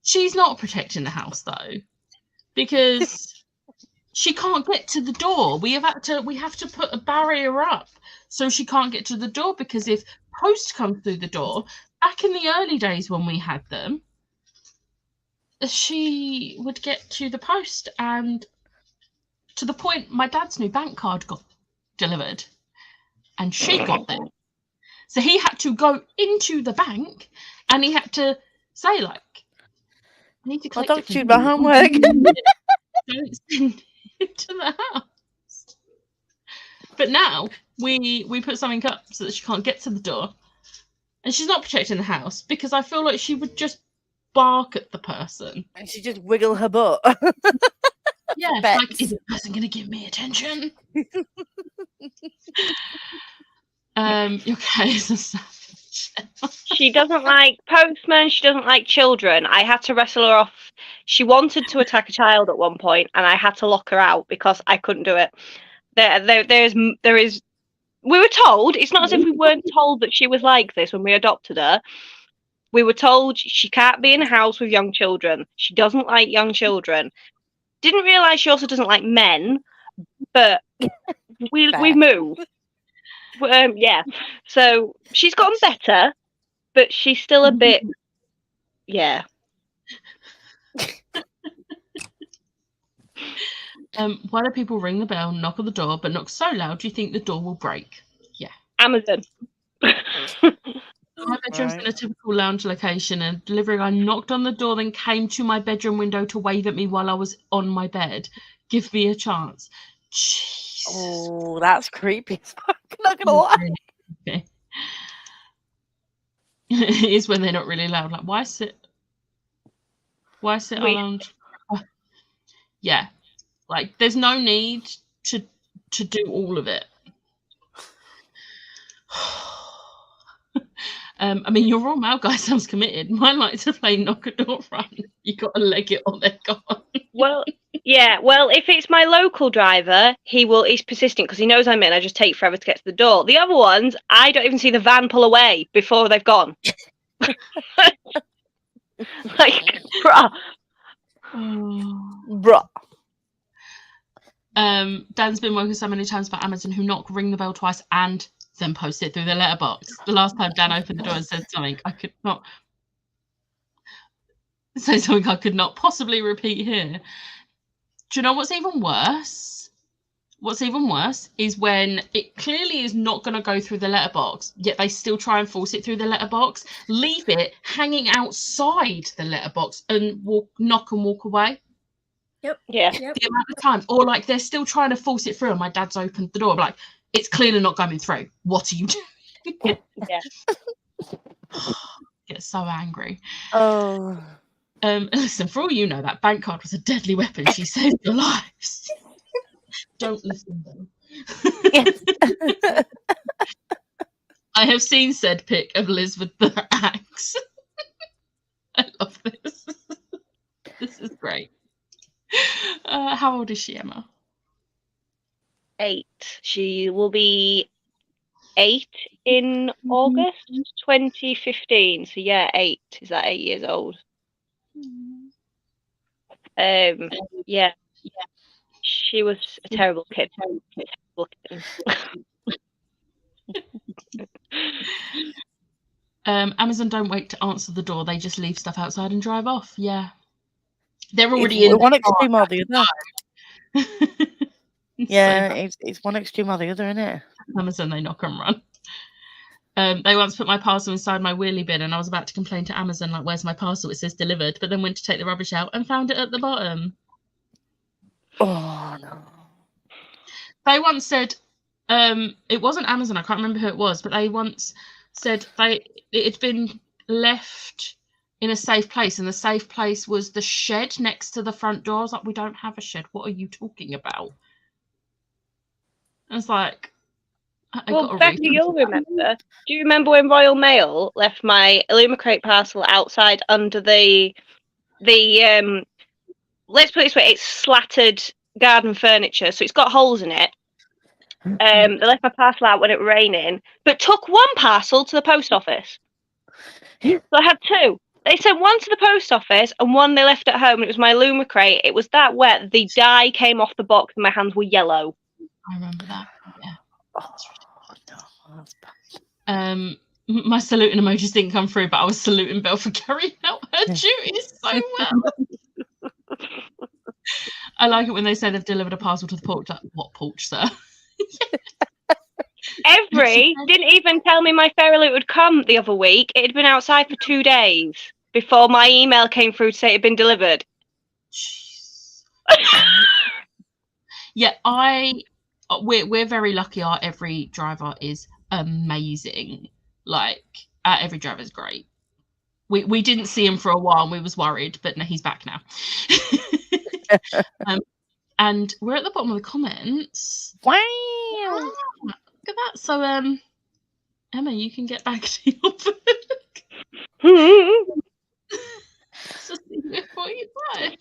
She's not protecting the house though, because she can't get to the door. We have to put a barrier up so she can't get to the door, because if post comes through the door, back in the early days when we had them, she would get to the post, and to the point my dad's new bank card got delivered and she got there. So he had to go into the bank and he had to say, like, I need to collect don't it from shoot you. my homework. Don't send it to the house. But now we put something up so that she can't get to the door, and she's not protecting the house, because I feel like she would just bark at the person. And she just wiggle her butt. Yeah, Bets. like, is the person going to give me attention? Your cat is a savage. She doesn't like postmen. She doesn't like children. I had to wrestle her off. She wanted to attack a child at one point, and I had to lock her out because I couldn't do it. There is We were told, it's not as if we weren't told that she was like this when we adopted her. We were told she can't be in a house with young children. She doesn't like young children. Didn't realise she also doesn't like men, but we moved. Yeah. So she's gotten better, but she's still a bit, yeah. Why do people ring the bell, knock on the door, but knock so loud do you think the door will break? Yeah. Amazon. My bedroom's in a typical lounge location, and a delivery guy knocked on the door, then came to my bedroom window to wave at me while I was on my bed. Give me a chance. Jesus. Oh, that's creepy. I'm not gonna lie. Okay. It is when they're not really loud. Like, why sit Wait. lounge? Yeah, like there's no need to do all of it. I mean, your Royal Mail guy sounds committed. Mine likes to play knock a door run. You got to leg it or they're gone. Well, yeah. Well, if it's my local driver, he's persistent because he knows I'm in. I just take forever to get to the door. The other ones, I don't even see the van pull away before they've gone. Like, bruh. Bruh. Dan's been woken so many times by Amazon who knock, ring the bell twice, and then post it through the letterbox. The last time Dan opened the door and said something I could not possibly repeat here. Do you know what's even worse? What's even worse is when it clearly is not going to go through the letterbox, yet they still try and force it through the letterbox. Leave it hanging outside the letterbox and knock and walk away. Yep. Yeah. Yep. The amount of times, or like they're still trying to force it through, and my dad's opened the door. I'm like, it's clearly not coming through. What are you doing? Yeah. Get so angry. Oh. Listen, for all you know, that bank card was a deadly weapon. She saved your lives. Don't listen though. Yes. I have seen said pic of Liz with the axe. I love this. This is great. How old is she, Emma? 8. She will be 8 in August 2015. So yeah, 8. Is that 8 years old? Yeah. She was a terrible kid. Amazon don't wait to answer the door. They just leave stuff outside and drive off. Yeah. They're already in one extreme or the other. It's Yeah, so bad. it's one extreme or the other, isn't it? Amazon, they knock and run. They once put my parcel inside my wheelie bin, and I was about to complain to Amazon, like, where's my parcel? It says delivered, but then went to take the rubbish out and found it at the bottom. Oh no. They once said, it wasn't Amazon, I can't remember who it was, but they once said it had been left in a safe place, and the safe place was the shed next to the front door. I was like, we don't have a shed. What are you talking about? I was like, Well, Becca, you'll remember. Do you remember when Royal Mail left my Illumicrate parcel outside under the let's put it this way, it's slattered garden furniture, so it's got holes in it. They left my parcel out when it was raining, but took one parcel to the post office. So I had 2. They sent one to the post office and one they left at home. It was my Illumicrate. It was that wet. The dye came off the box and my hands were yellow. I remember that. Yeah. Oh no, that's bad. My saluting emojis didn't come through, but I was saluting Belle for carrying out her duties so well. I like it when they say they've delivered a parcel to the porch. Like, what porch, sir? Every didn't even tell me my Feralute would come the other week. It had been outside for 2 days before my email came through to say it had been delivered. Jeez. Yeah, we're very lucky. Our every driver is amazing. Like, our every driver is great. We didn't see him for a while and we was worried, but no, he's back now. And we're at the bottom of the comments. Wow. Look at that. So Emma, you can get back to your book. Just before you die.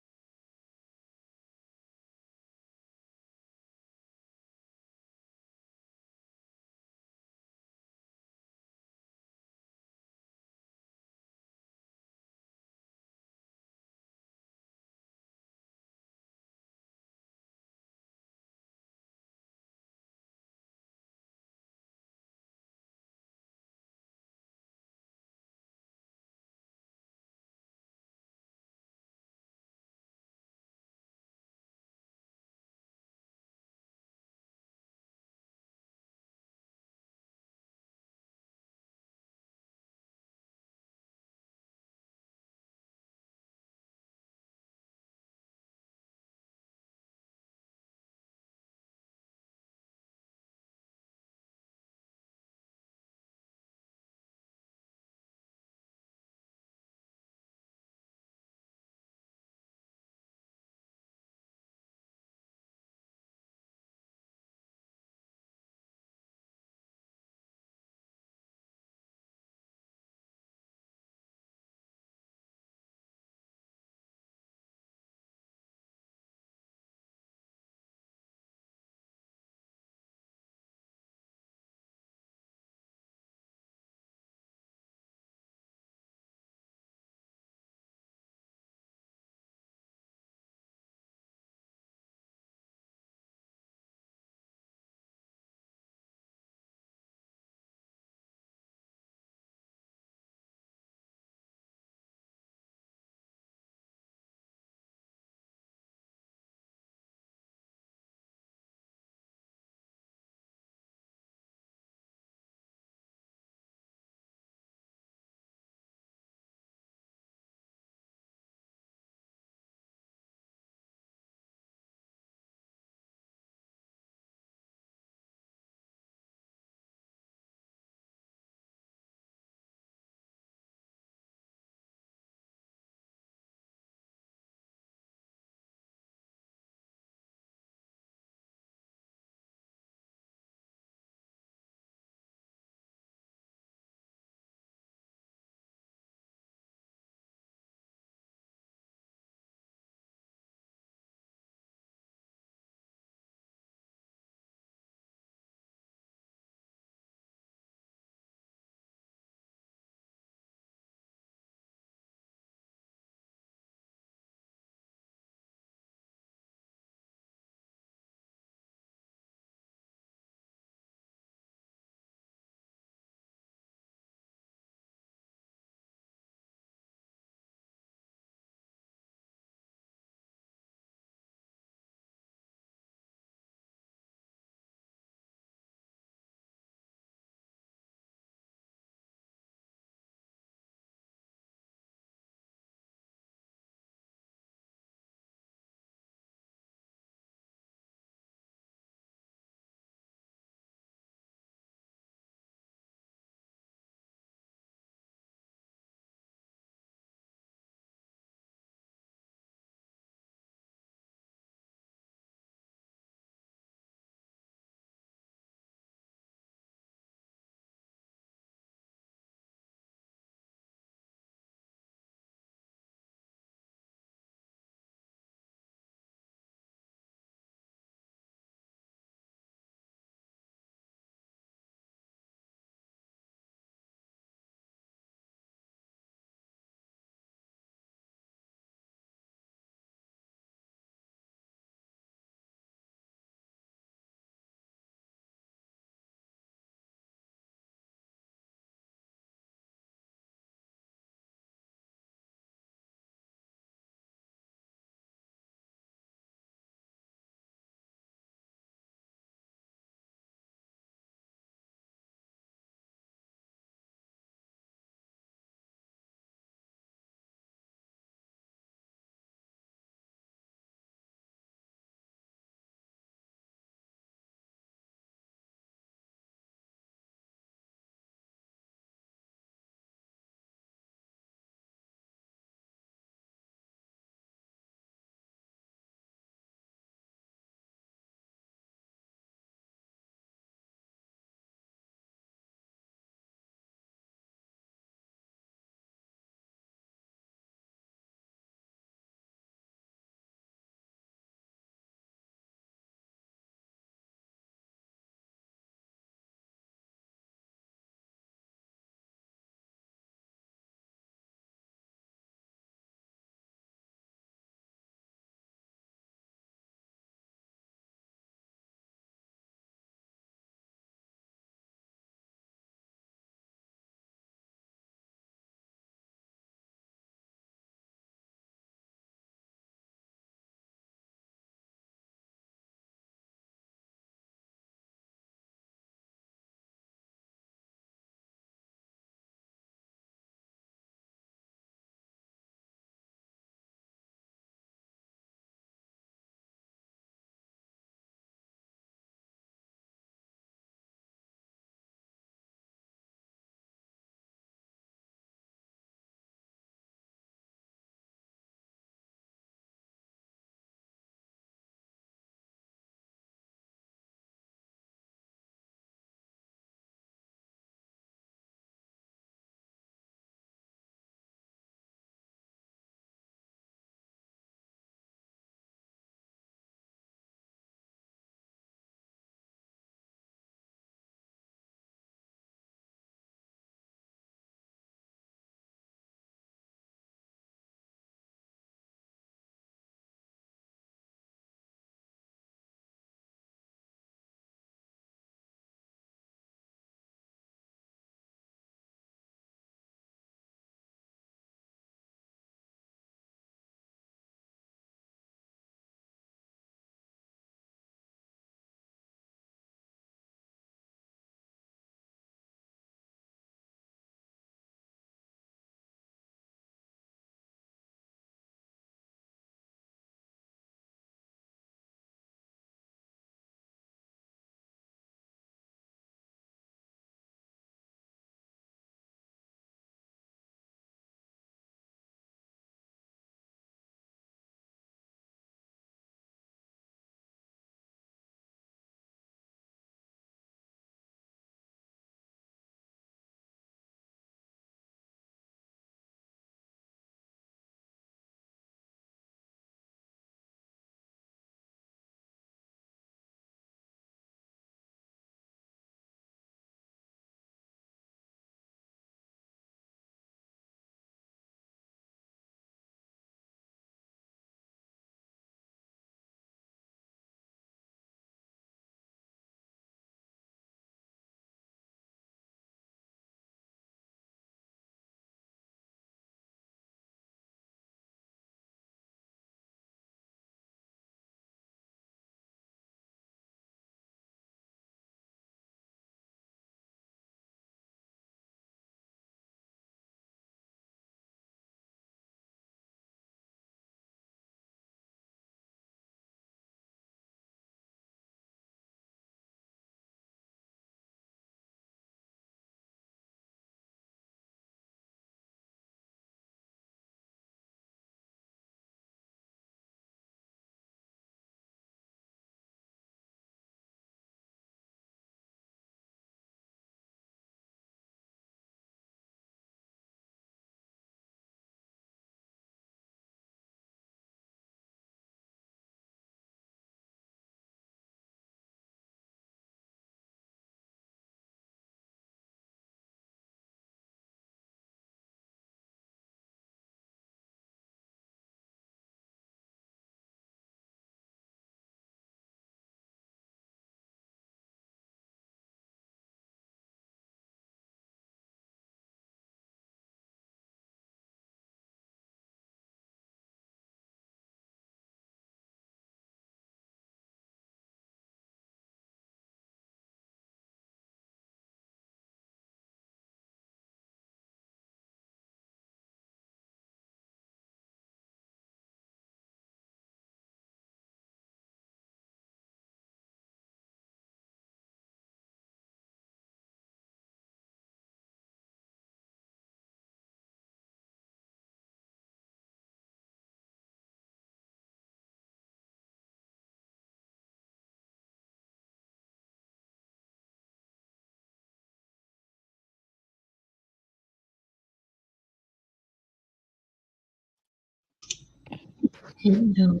Hello.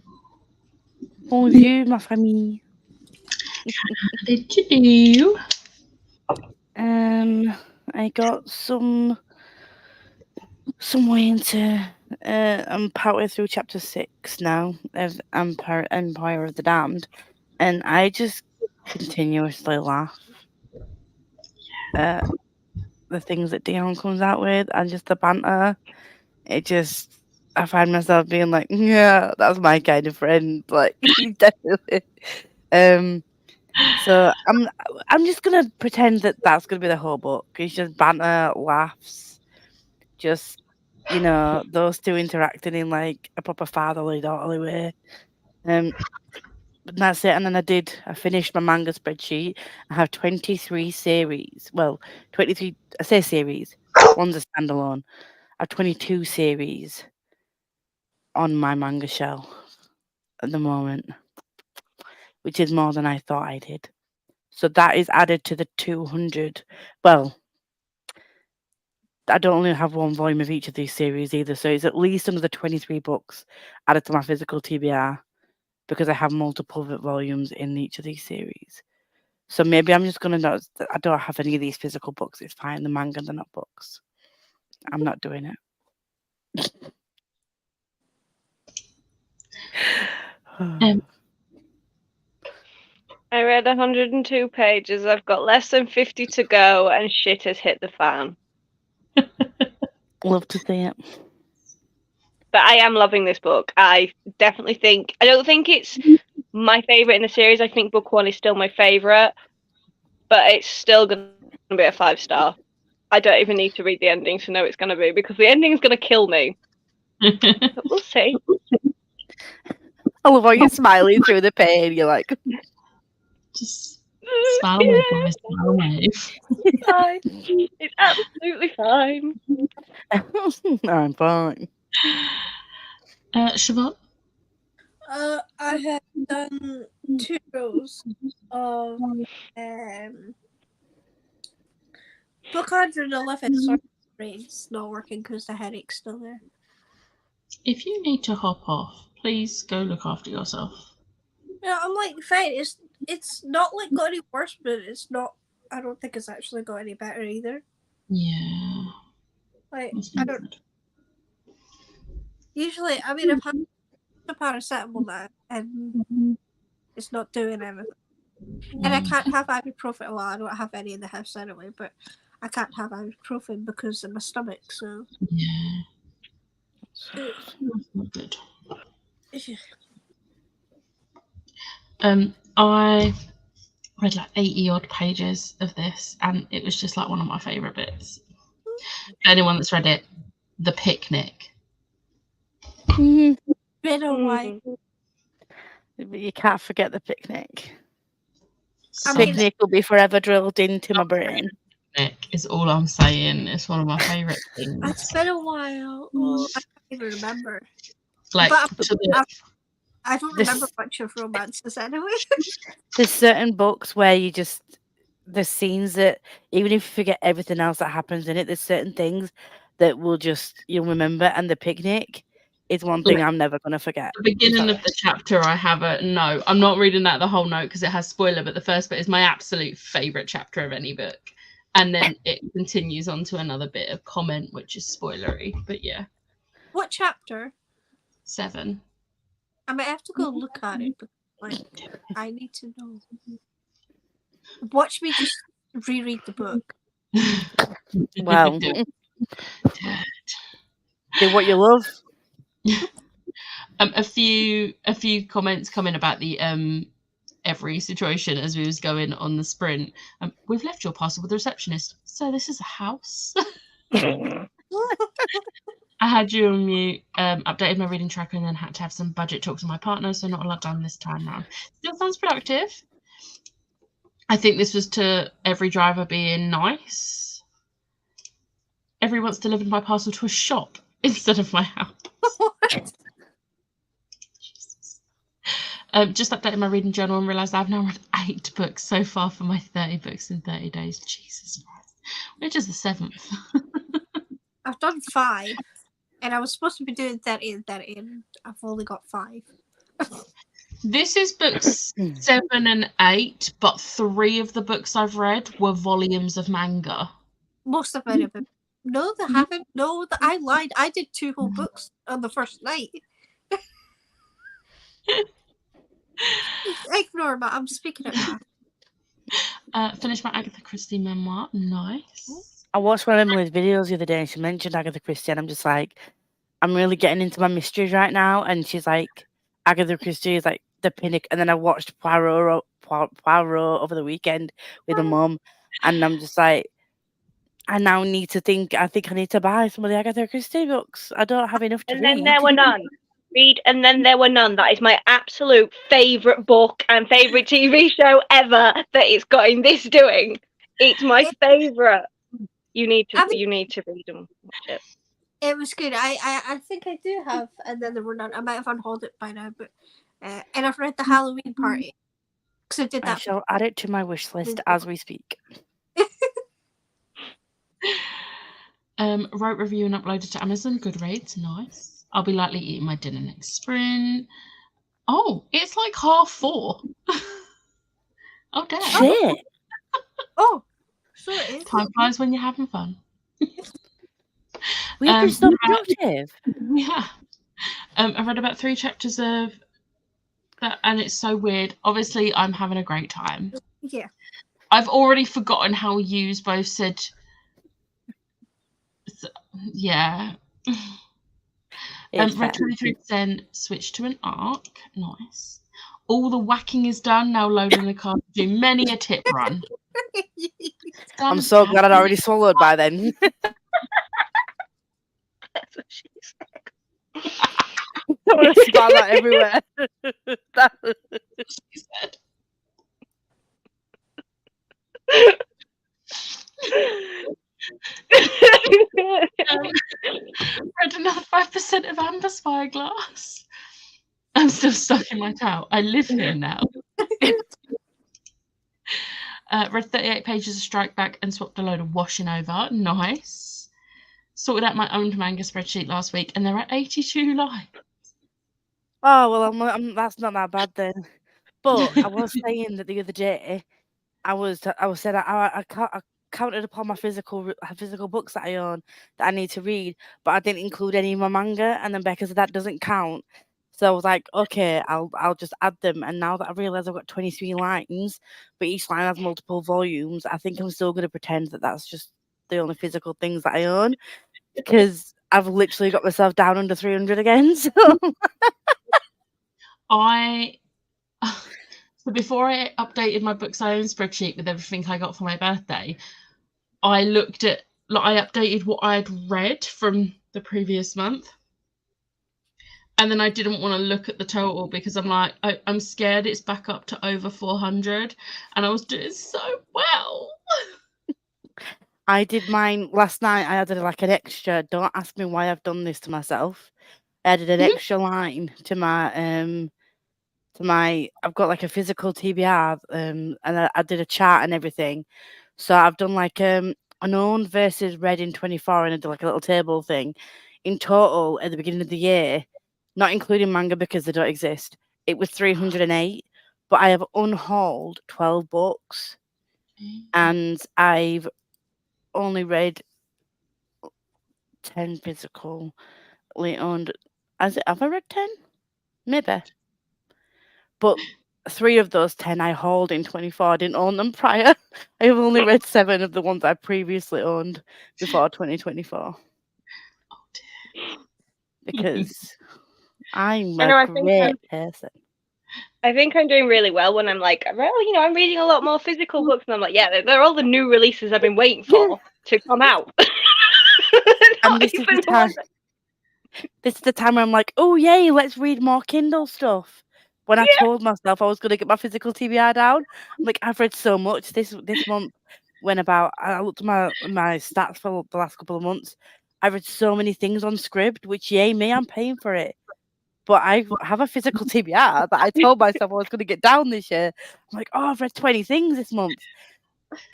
Bonjour, ma famille. How did you do? I got some way into. I'm partway through chapter 6 now of Empire of the Damned, and I just continuously laugh at the things that Dion comes out with and just the banter. I find myself being like, yeah, that's my kind of friend. Like, definitely. So I'm just gonna pretend that that's gonna be the whole book. It's just banter, laughs, just those two interacting in like a proper fatherly daughterly way. But that's it. And then I finished my manga spreadsheet. I have 23 series. Well, 23. I say series. One's a standalone. I have 22 series on my manga shelf at the moment, which is more than I thought I did. So that is added to the 200. Well, I don't only have one volume of each of these series either, so it's at least another 23 books added to my physical TBR because I have multiple volumes in each of these series. So maybe I'm just gonna not. I don't have any of these physical books. It's fine. The manga, they're not books. I'm not doing it. I read 102 pages. I've got less than 50 to go, and shit has hit the fan. Love to see it. But I am loving this book. I definitely think. I don't think it's my favorite in the series. I think book 1 is still my favorite, but it's still going to be a 5-star. I don't even need to read the ending to know it's going to be, because the ending is going to kill me. But we'll see. I love how you're smiling through the pain. You're like, just smile away, guys. Smile away. It's fine. It's absolutely fine. I'm fine. Siobhan? I have done 2 rows of book 111. Sorry, brain's not working because the headache's still there. If you need to hop off, please go look after yourself. Yeah, I'm like, fine. It's not like got any worse, but it's not. I don't think it's actually got any better either. Yeah. Like, That's I not don't. good. Usually, I mean, I've had the paracetamol now, and it's not doing anything. And I can't have ibuprofen. Well, I don't have any in the house anyway, but I can't have ibuprofen because of my stomach. So Yeah. That's not good. I read like 80 odd pages of this, and it was just like one of my favourite bits. Anyone that's read it, the picnic. Been a while. But you can't forget the picnic. I mean- Picnic will be forever drilled into my brain. Picnic is all I'm saying. It's one of my favourite things. It's been a while. Oh, I can't even remember. Like, But I don't remember much of romances anyway. There's certain books where there's scenes that even if you forget everything else that happens in it, there's certain things that you'll remember, and the picnic is one thing I'm never going to forget. the beginning of the chapter, I have a note. I'm not reading that the whole note because it has spoiler, but the first bit is my absolute favourite chapter of any book. And then it continues on to another bit of comment, which is spoilery. But yeah. What chapter? 7. I might have to go look at it, but like, I need to know. Watch me just reread the book. Well, Do do what you love. a few comments coming about the every situation as we was going on the sprint. We've left your parcel with the receptionist. So this is a house. I had you on mute, updated my reading tracker, and then had to have some budget talks with my partner, so not a lot done this time round. Still sounds productive. I think this was to every driver being nice. Everyone's delivered my parcel to a shop instead of my house. Just updated my reading journal and realised I've now read 8 books so far for my 30 books in 30 days. Jesus Christ. Which is the 7th? I've done 5. And I was supposed to be doing 30 and 30, and I've only got 5. This is books 7 and 8, but 3 of the books I've read were volumes of manga. Most of it. No, they haven't. No, I lied. I did 2 whole books on the first night. Ignore me. I'm speaking it back. Finished my Agatha Christie memoir. Nice. I watched one of Emily's videos the other day and she mentioned Agatha Christie, and I'm just like, I'm really getting into my mysteries right now. And she's like, Agatha Christie is like the pinnacle. And then I watched Poirot over the weekend with a mum, and I'm just like, I now need to think. I think I need to buy some of the Agatha Christie books. I don't have enough to read. And then there were none. And then there were none. That is my absolute favourite book and favourite TV show ever. That it's got in this doing. It's my favourite. You need to read them. Watch it. It was good. I think I do have, and then there were none. I might have unhauled it by now, but and I've read The Halloween Party because I did that. I shall add it to my wish list as we speak. Wrote, review, and uploaded to Amazon. Goodreads, nice. I'll be likely eating my dinner next sprint. Oh, it's like 4:30. Oh damn! Shit. Oh, so it is. Time flies when you're having fun. We've been so productive. Yeah. I've read about 3 chapters of that, and it's so weird. Obviously, I'm having a great time. Yeah. I've already forgotten how yous both said. Yeah. Read 23%, switch to an arc. Nice. All the whacking is done. Now loading the card to do many a tip run. I'm so glad I'd already swallowed by then. That's what she said. I want to spell that everywhere. That's what she said. Read another 5% of Amber Spyglass. I'm still stuck in my towel. I live here now. Read 38 pages of Strike Back and swapped a load of Washing Over. Nice. Sorted out my own manga spreadsheet last week, and there are 82 lines. Oh, well, I'm, that's not that bad then. But I was saying that the other day, I counted upon my physical books that I own that I need to read, but I didn't include any of my manga, and then Becca said that doesn't count. So I was like, okay, I'll just add them. And now that I realise I've got 23 lines, but each line has multiple volumes, I think I'm still going to pretend that that's just the only physical things that I own, because I've literally got myself down under 300 again. So. So before I updated my books I own spreadsheet with everything I got for my birthday, I looked at, I updated what I had read from the previous month. And then I didn't want to look at the total because I'm like, I'm scared it's back up to over 400. And I was doing so well. I did mine last night. I added like an extra. Don't ask me why I've done this to myself. I added an extra line to my I've got like a physical TBR, and I did a chart and everything. So I've done like an owned versus read in 24, and I did like a little table thing. In total, at the beginning of the year, not including manga because they don't exist, it was 308. But I have unhauled 12 books, and I've only read 10 physically owned. Have I read 10? Maybe. But 3 of those 10 I hauled in 24. I didn't own them prior. I've only read 7 of the ones I previously owned before 2024. Oh dear. Because I'm a great person. I think I'm doing really well when I'm like, well, I'm reading a lot more physical books, and I'm like, yeah, they're all the new releases I've been waiting for to come out. And this is the time where I'm like, oh yay, let's read more Kindle stuff. When I told myself I was going to get my physical TBR down, I'm like, I've read so much this month. I looked at my stats for the last couple of months. I read so many things on Scribd, which yay me, I'm paying for it. But I have a physical TBR that I told myself I was going to get down this year. I'm like, oh, I've read 20 things this month.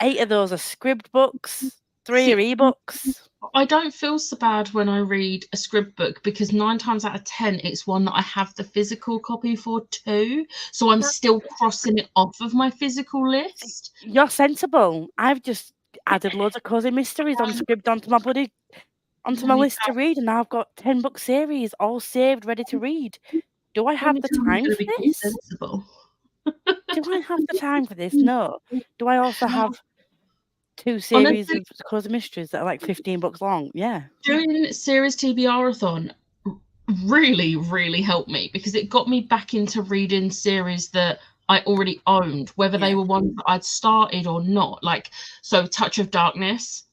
8 of those are Scribd books. 3 are ebooks. I don't feel so bad when I read a script book because 9 times out of 10 it's one that I have the physical copy for too. So I'm still crossing it off of my physical list. You're sensible. I've just added loads of cozy mysteries on script onto my list to read, and now I've got 10-book series all saved, ready to read. Do I have the time for this? Sensible. Do I have the time for this? No. Do I also have 2 series of cozy mysteries that are like 15 books long? Yeah. Doing series TBR-a-thon really, really helped me because it got me back into reading series that I already owned, whether they were ones that I'd started or not. Like, so Touch of Darkness,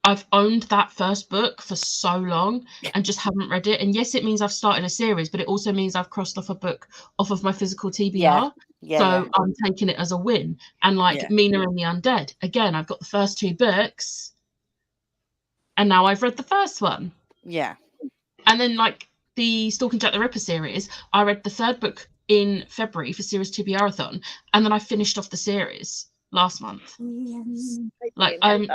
I've owned that first book for so long and just haven't read it. And yes, it means I've started a series, but it also means I've crossed off a book off of my physical TBR. I'm taking it as a win. And like Mina and the Undead, again, I've got the first 2 books and now I've read the first one. Yeah. And then like the Stalking Jack the Ripper series, I read the 3rd book in February for series TBR-a-thon, and then I finished off the series last month. Yes. Like I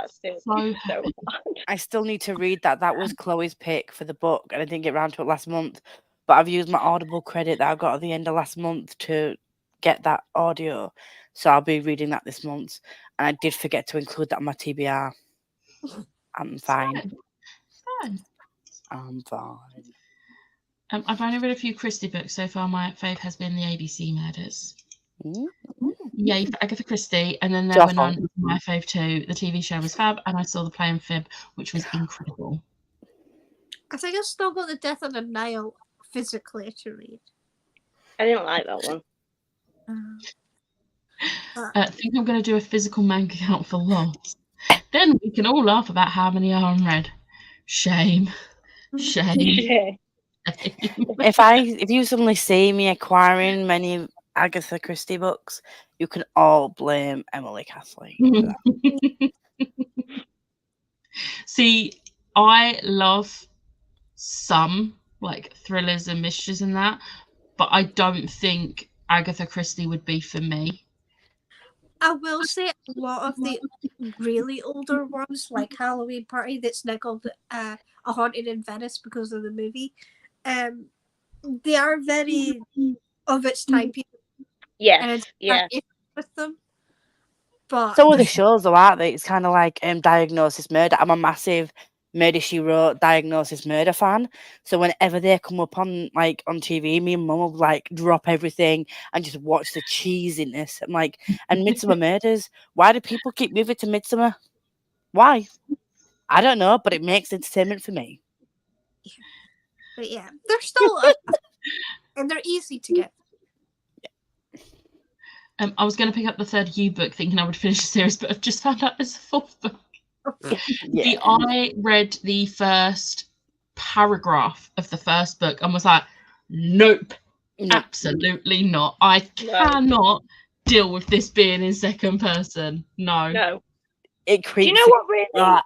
still need to read that. That was Chloe's pick for the book, and I didn't get around to it last month. But I've used my Audible credit that I got at the end of last month to get that audio, so I'll be reading that this month. And I did forget to include that on my TBR. I'm fine. I'm fine. I've only read a few Christie books so far. My fave has been the ABC Murders. Yay for Agatha Christie. And then there went on my fave too. The TV show was fab, and I saw The Play and Fib, which was incredible. I think I've still got The Death on the Nile physically to read. I didn't like that one. I think I'm going to do a physical manga count for Lost. Then we can all laugh about how many are unread. Shame. If you suddenly see me acquiring many Agatha Christie books, you can all blame Emily Castley for that. See, I love some like thrillers and mysteries and that, but I don't think Agatha Christie would be for me. I will say a lot of the really older ones, like Halloween Party, that's now called A Haunted in Venice because of the movie, they are very of its time people. Yes, with them. But so are the shows, though, aren't they? It's kind of like Diagnosis Murder. I'm a massive Murder, She Wrote, Diagnosis Murder fan. So whenever they come up on TV, me and Mum will like drop everything and just watch the cheesiness. I'm like, and Midsomer Murders. Why do people keep moving to Midsomer? Why? I don't know, but it makes entertainment for me. But yeah, they're still and they're easy to get. I was going to pick up the 3rd U book thinking I would finish the series, but I've just found out there's a 4th book. I read the first paragraph of the first book and was like, nope, absolutely not. I cannot deal with this being in second person. No. It creeps. Do you know what really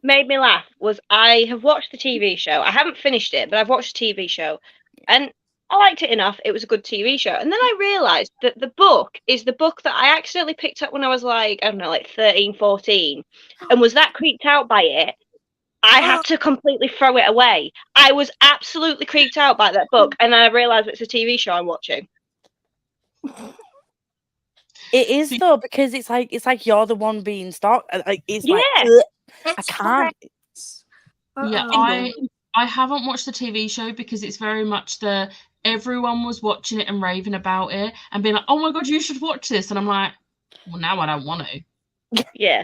made me laugh was I have watched the TV show. I haven't finished it, but I've watched the TV show, and I liked it enough. It was a good TV show. And then I realised that the book is the book that I accidentally picked up when I was like, I don't know, like 13, 14, and was that creeped out by it. I had to completely throw it away. I was absolutely creeped out by that book, and then I realised it's a TV show I'm watching. It is though, because it's like you're the one being stalked. Like it's like I can't. I haven't watched the TV show because it's very much everyone was watching it and raving about it and being like, oh my god, you should watch this, and I'm like, well, now I don't want to. Yeah.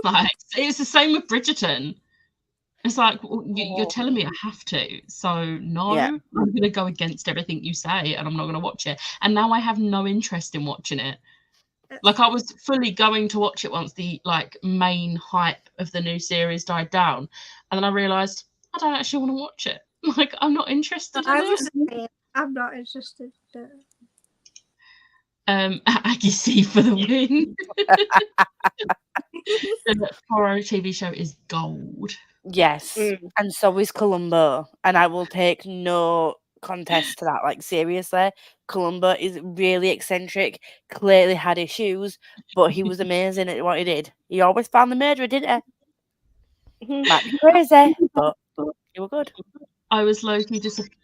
Like it's the same with Bridgerton. It's like, well, you're telling me I have to, so no, I'm going to go against everything you say and I'm not going to watch it. And now I have no interest in watching it. Like I was fully going to watch it once the like main hype of the new series died down, and then I realised I don't actually want to watch it. Like I'm not interested in it. I'm not interested. Aggie C for the win. The horror TV show is gold. Yes, and so is Columbo, and I will take no contest to that. Like seriously, Columbo is really eccentric, clearly had issues, but he was amazing at what he did. He always found the murderer, didn't he? Might be crazy, but you were good. I was low-key disappointed.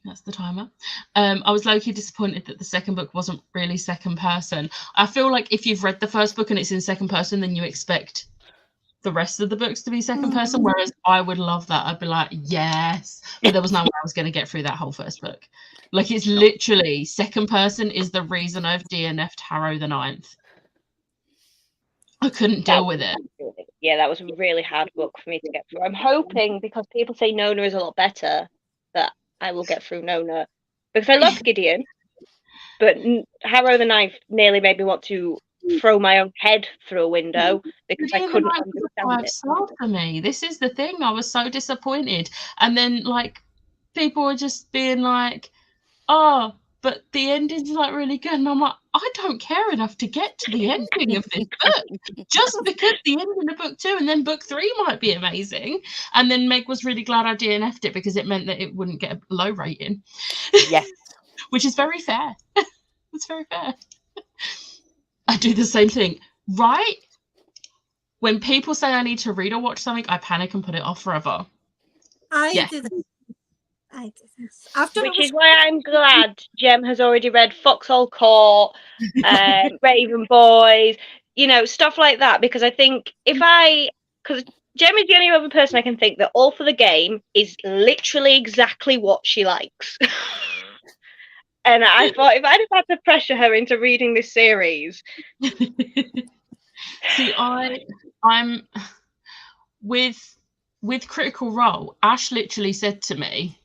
That's the timer. I was low-key disappointed that the second book wasn't really second person. I feel like if you've read the first book and it's in second person, then you expect the rest of the books to be second person, whereas I would love that. I'd be like, yes. But there was no way I was going to get through that whole first book. Like, it's literally second person is the reason I've DNF'd Harrow the Ninth. I couldn't deal with it. Yeah, that was a really hard book for me to get through. I'm hoping, because people say Nona is a lot better, that I will get through Nona. Because I love Gideon, but Harrow the Ninth nearly made me want to throw my own head through a window because I couldn't understand it. For me, this is the thing. I was so disappointed, and then like people were just being like, "Oh, but the ending's like really good," and I'm like, I don't care enough to get to the ending of this book just because the ending of book 2 and then book 3 might be amazing. And then Meg was really glad I DNF'd it because it meant that it wouldn't get a low rating. Yes. Which is very fair. It's very fair. I do the same thing. Right? When people say I need to read or watch something, I panic and put it off forever. I did this. Which is why I'm glad Jem has already read Foxhole Court, Raven Boys, you know, stuff like that. Because I think because Jem is the only other person I can think that All for the Game is literally exactly what she likes. And I thought if I'd have had to pressure her into reading this series. See, I'm with Critical Role, Ash literally said to me,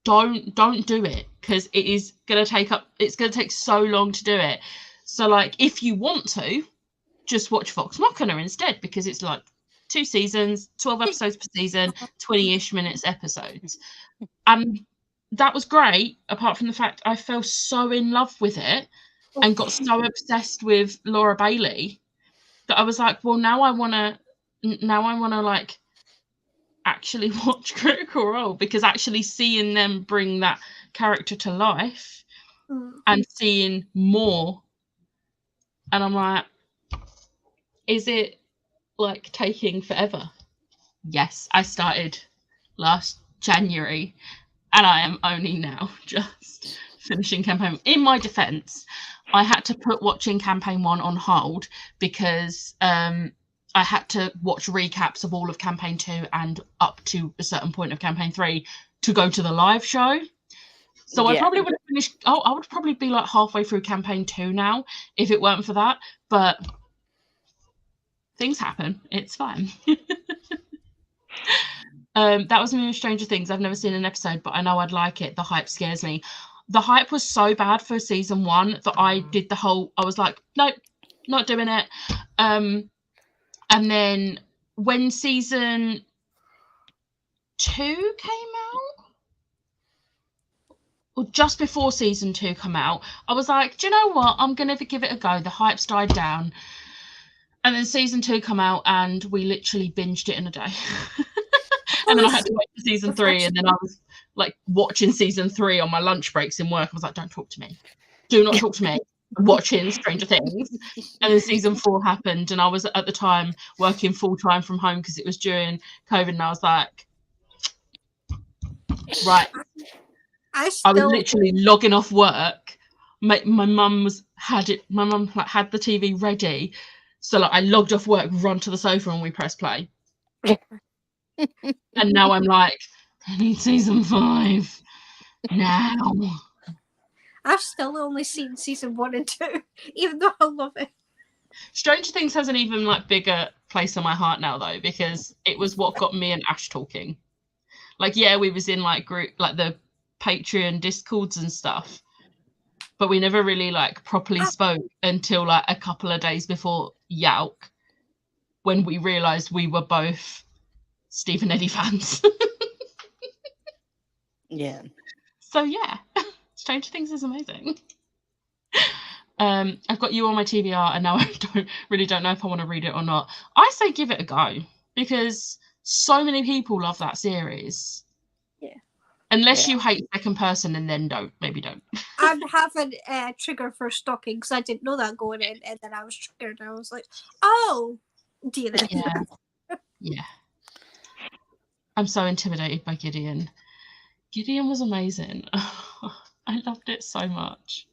don't do it because it's gonna take so long to do it. So like if you want to, just watch Vox Machina instead, because it's like 2 seasons, 12 episodes per season, 20-ish minutes episodes. And that was great, apart from the fact I fell so in love with it and got so obsessed with Laura Bailey that I was like, well, now I wanna like actually watch Critical Role, because actually seeing them bring that character to life and seeing more, and I'm like, is it like taking forever? Yes, I started last January and I am only now just finishing campaign. In my defense, I had to put watching campaign 1 on hold because I had to watch recaps of all of campaign 2 and up to a certain point of campaign 3 to go to the live show. So I probably would have finished. I would probably be like halfway through campaign 2 now if it weren't for that. But things happen. It's fine. That was me with Stranger Things. I've never seen an episode, but I know I'd like it. The hype scares me. The hype was so bad for season 1 that I did I was like, nope, not doing it. And then when season 2 came out, or just before season 2 came out, I was like, do you know what? I'm going to give it a go. The hype's died down. And then season 2 come out and we literally binged it in a day. And then I had to wait for season 3. And then I was like watching season 3 on my lunch breaks in work. I was like, don't talk to me. Do not talk to me. Watching Stranger Things. And then season 4 happened, and I was at the time working full-time from home because it was during COVID, and I was like, right, I was literally logging off work. My mum had the TV ready, so like I logged off work, run to the sofa, and we pressed play. And now I'm like, I need season 5 now. I've still only seen season 1 and 2, even though I love it. Stranger Things has an even like bigger place in my heart now, though, because it was what got me and Ash talking. Like, yeah, we was in like group, like the Patreon Discords and stuff, but we never really like properly spoke until like a couple of days before Yalk, when we realised we were both Steve and Eddie fans. Yeah. So yeah. Stranger Things is amazing. I've got you on my TBR, and now I don't know if I want to read it or not. I say give it a go because so many people love that series. Yeah. Unless you hate second person, and then maybe don't. I'm having a trigger for stalking because I didn't know that going in, and then I was triggered, and I was like, oh, DNF. Yeah. I'm so intimidated by Gideon. Gideon was amazing. I loved it so much.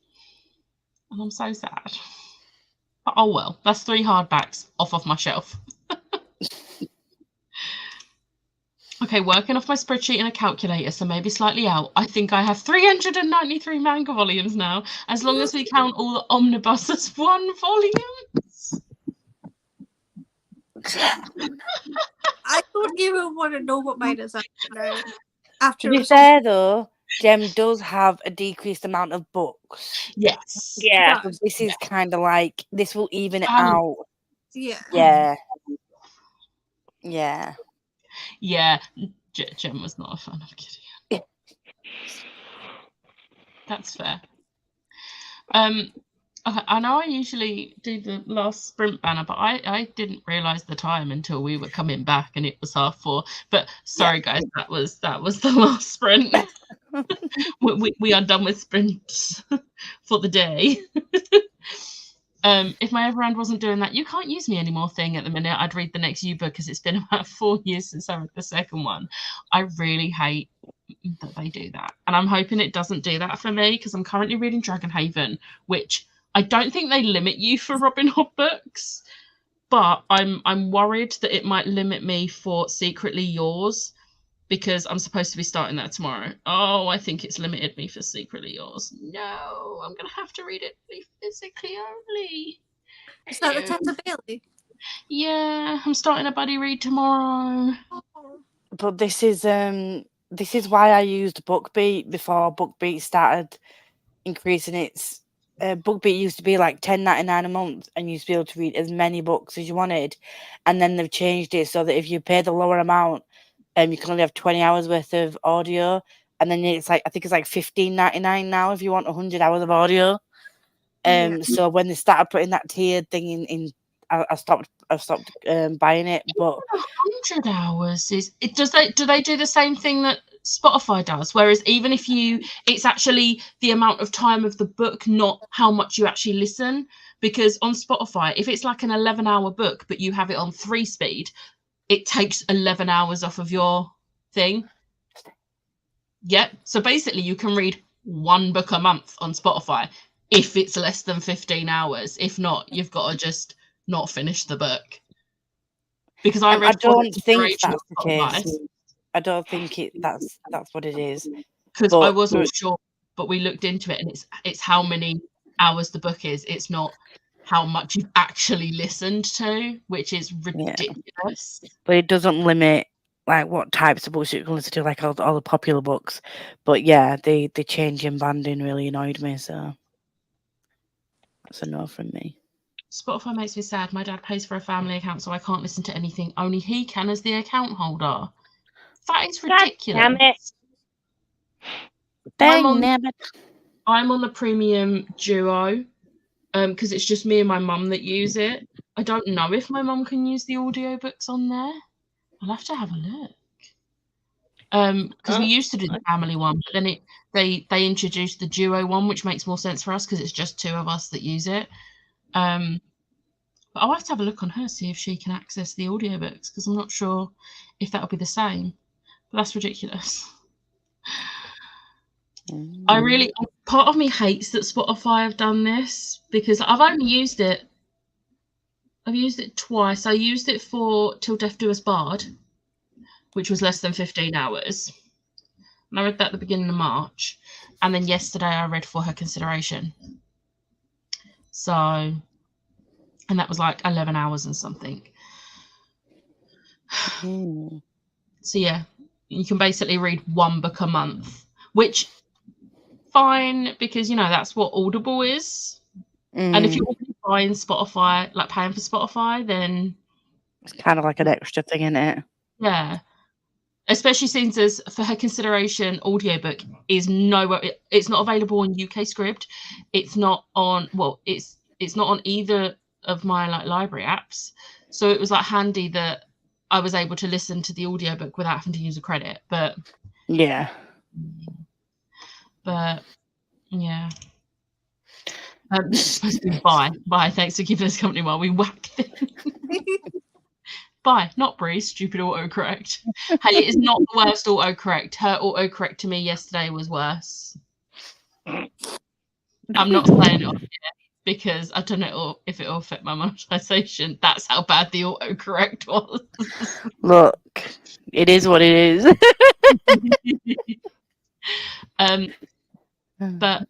And I'm so sad. But oh well, that's 3 hardbacks off of my shelf. Okay, working off my spreadsheet and a calculator, so maybe slightly out. I think I have 393 manga volumes now, as long as we count all the omnibus as 1 volume. I don't even want to know what mine is now. After To be fair, though, Gem does have a decreased amount of books. Yes. Yeah. So this is kind of like, this will even it Balance. out. Yeah. Yeah. Yeah. Yeah, Jem was not a fan of Gideon. That's fair. Okay, I know I usually do the last sprint banner, but I didn't realise the time until we were coming back and it was 4:30. But sorry, guys, that was the last sprint. we are done with sprints for the day. If my Everand wasn't doing that, you can't use me anymore thing at the minute, I'd read the next U-book because it's been about 4 years since I read the second one. I really hate that they do that. And I'm hoping it doesn't do that for me because I'm currently reading Dragonhaven, which I don't think they limit you for Robin Hood books, but I'm worried that it might limit me for Secretly Yours because I'm supposed to be starting that tomorrow. Oh, I think it's limited me for Secretly Yours. No, I'm going to have to read it physically only. Is that the Tessa Bailey? Yeah, I'm starting a buddy read tomorrow. But this is why I used BookBeat before BookBeat started increasing its. BookBeat used to be like $10.99 a month, and you used to be able to read as many books as you wanted. And then they've changed it so that if you pay the lower amount, you can only have 20 hours worth of audio. And then it's like, I think it's like $15.99 now if you want 100 hours of audio. So when they started putting that tiered thing in, I stopped buying it. But 100 hours is it? Do they do the same thing that Spotify does? Whereas even if it's actually the amount of time of the book, not how much you actually listen. Because on Spotify, if it's like an 11-hour book, but you have it on 3 speed, it takes 11 hours off of your thing. Yep. So basically, you can read 1 book a month on Spotify if it's less than 15 hours. If not, you've got to just not finish the book. Because I don't think that's the case. I don't think that's what it is. Because I wasn't sure, but we looked into it, and it's how many hours the book is. It's not how much you've actually listened to, which is ridiculous. Yeah. But it doesn't limit like what types of books you can listen to, like all the popular books. But yeah, the change in banding really annoyed me, so that's a no from me. Spotify makes me sad. My dad pays for a family account, so I can't listen to anything. Only he can as the account holder. That is ridiculous. Damn it. I'm on the premium duo because it's just me and my mum that use it. I don't know if my mum can use the audiobooks on there. I'll have to have a look. Because we used to do the family one, but then they introduced the duo one, which makes more sense for us because it's just 2 of us that use it. But I'll have to have a look on her, see if she can access the audiobooks, because I'm not sure if that'll be the same. But that's ridiculous. Part of me hates that Spotify have done this because I've only used it. I've used it twice. I used it for Till Death Do Us Part, which was less than 15 hours. And I read that at the beginning of March. And then yesterday I read For Her Consideration. So, and that was like 11 hours and something. So yeah, you can basically read 1 book a month, which fine, because that's what Audible is. And if you're buying Spotify, like paying for Spotify, then it's kind of like an extra thing, isn't it? Yeah. Especially since as For Her Consideration audiobook is nowhere, it's not available on UK Script. It's not on, it's not on either of my library apps. So it was handy that I was able to listen to the audiobook without having to use a credit. But yeah. It's supposed to be bye. Thanks for keeping us company while we whack them. Bye, not Bree. Stupid autocorrect. Hey, it is not the worst autocorrect. Her autocorrect to me yesterday was worse. I'm not saying it on here because I don't know if it will affect my monetization. That's how bad the autocorrect was. Look, it is what it is. But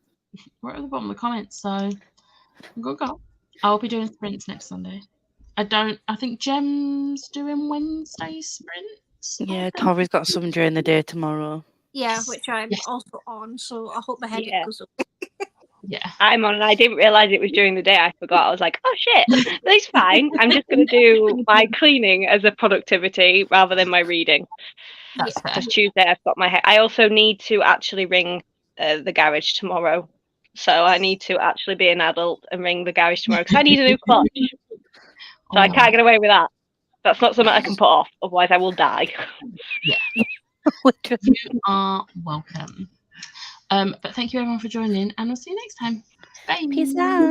we're at the bottom of the comments, so go. I'll be doing sprints next Sunday. I think Gem's doing Wednesday sprints. Yeah, Tori's got some during the day tomorrow. Yeah, which I'm Yes. also on, so I hope my headache Yeah. goes up. Yeah. I'm on, and I didn't realise it was during the day. I forgot. I was like, oh shit, that's fine. I'm just going to do my cleaning as a productivity rather than my reading. That's fair. Because Tuesday I've got my hair. I also need to actually ring the garage tomorrow. So I need to actually be an adult and ring the garage tomorrow because I need a new clutch. So I can't get away with that. That's not something I can put off. Otherwise, I will die. You are welcome. But thank you everyone for joining, and we'll see you next time. Bye. Peace out.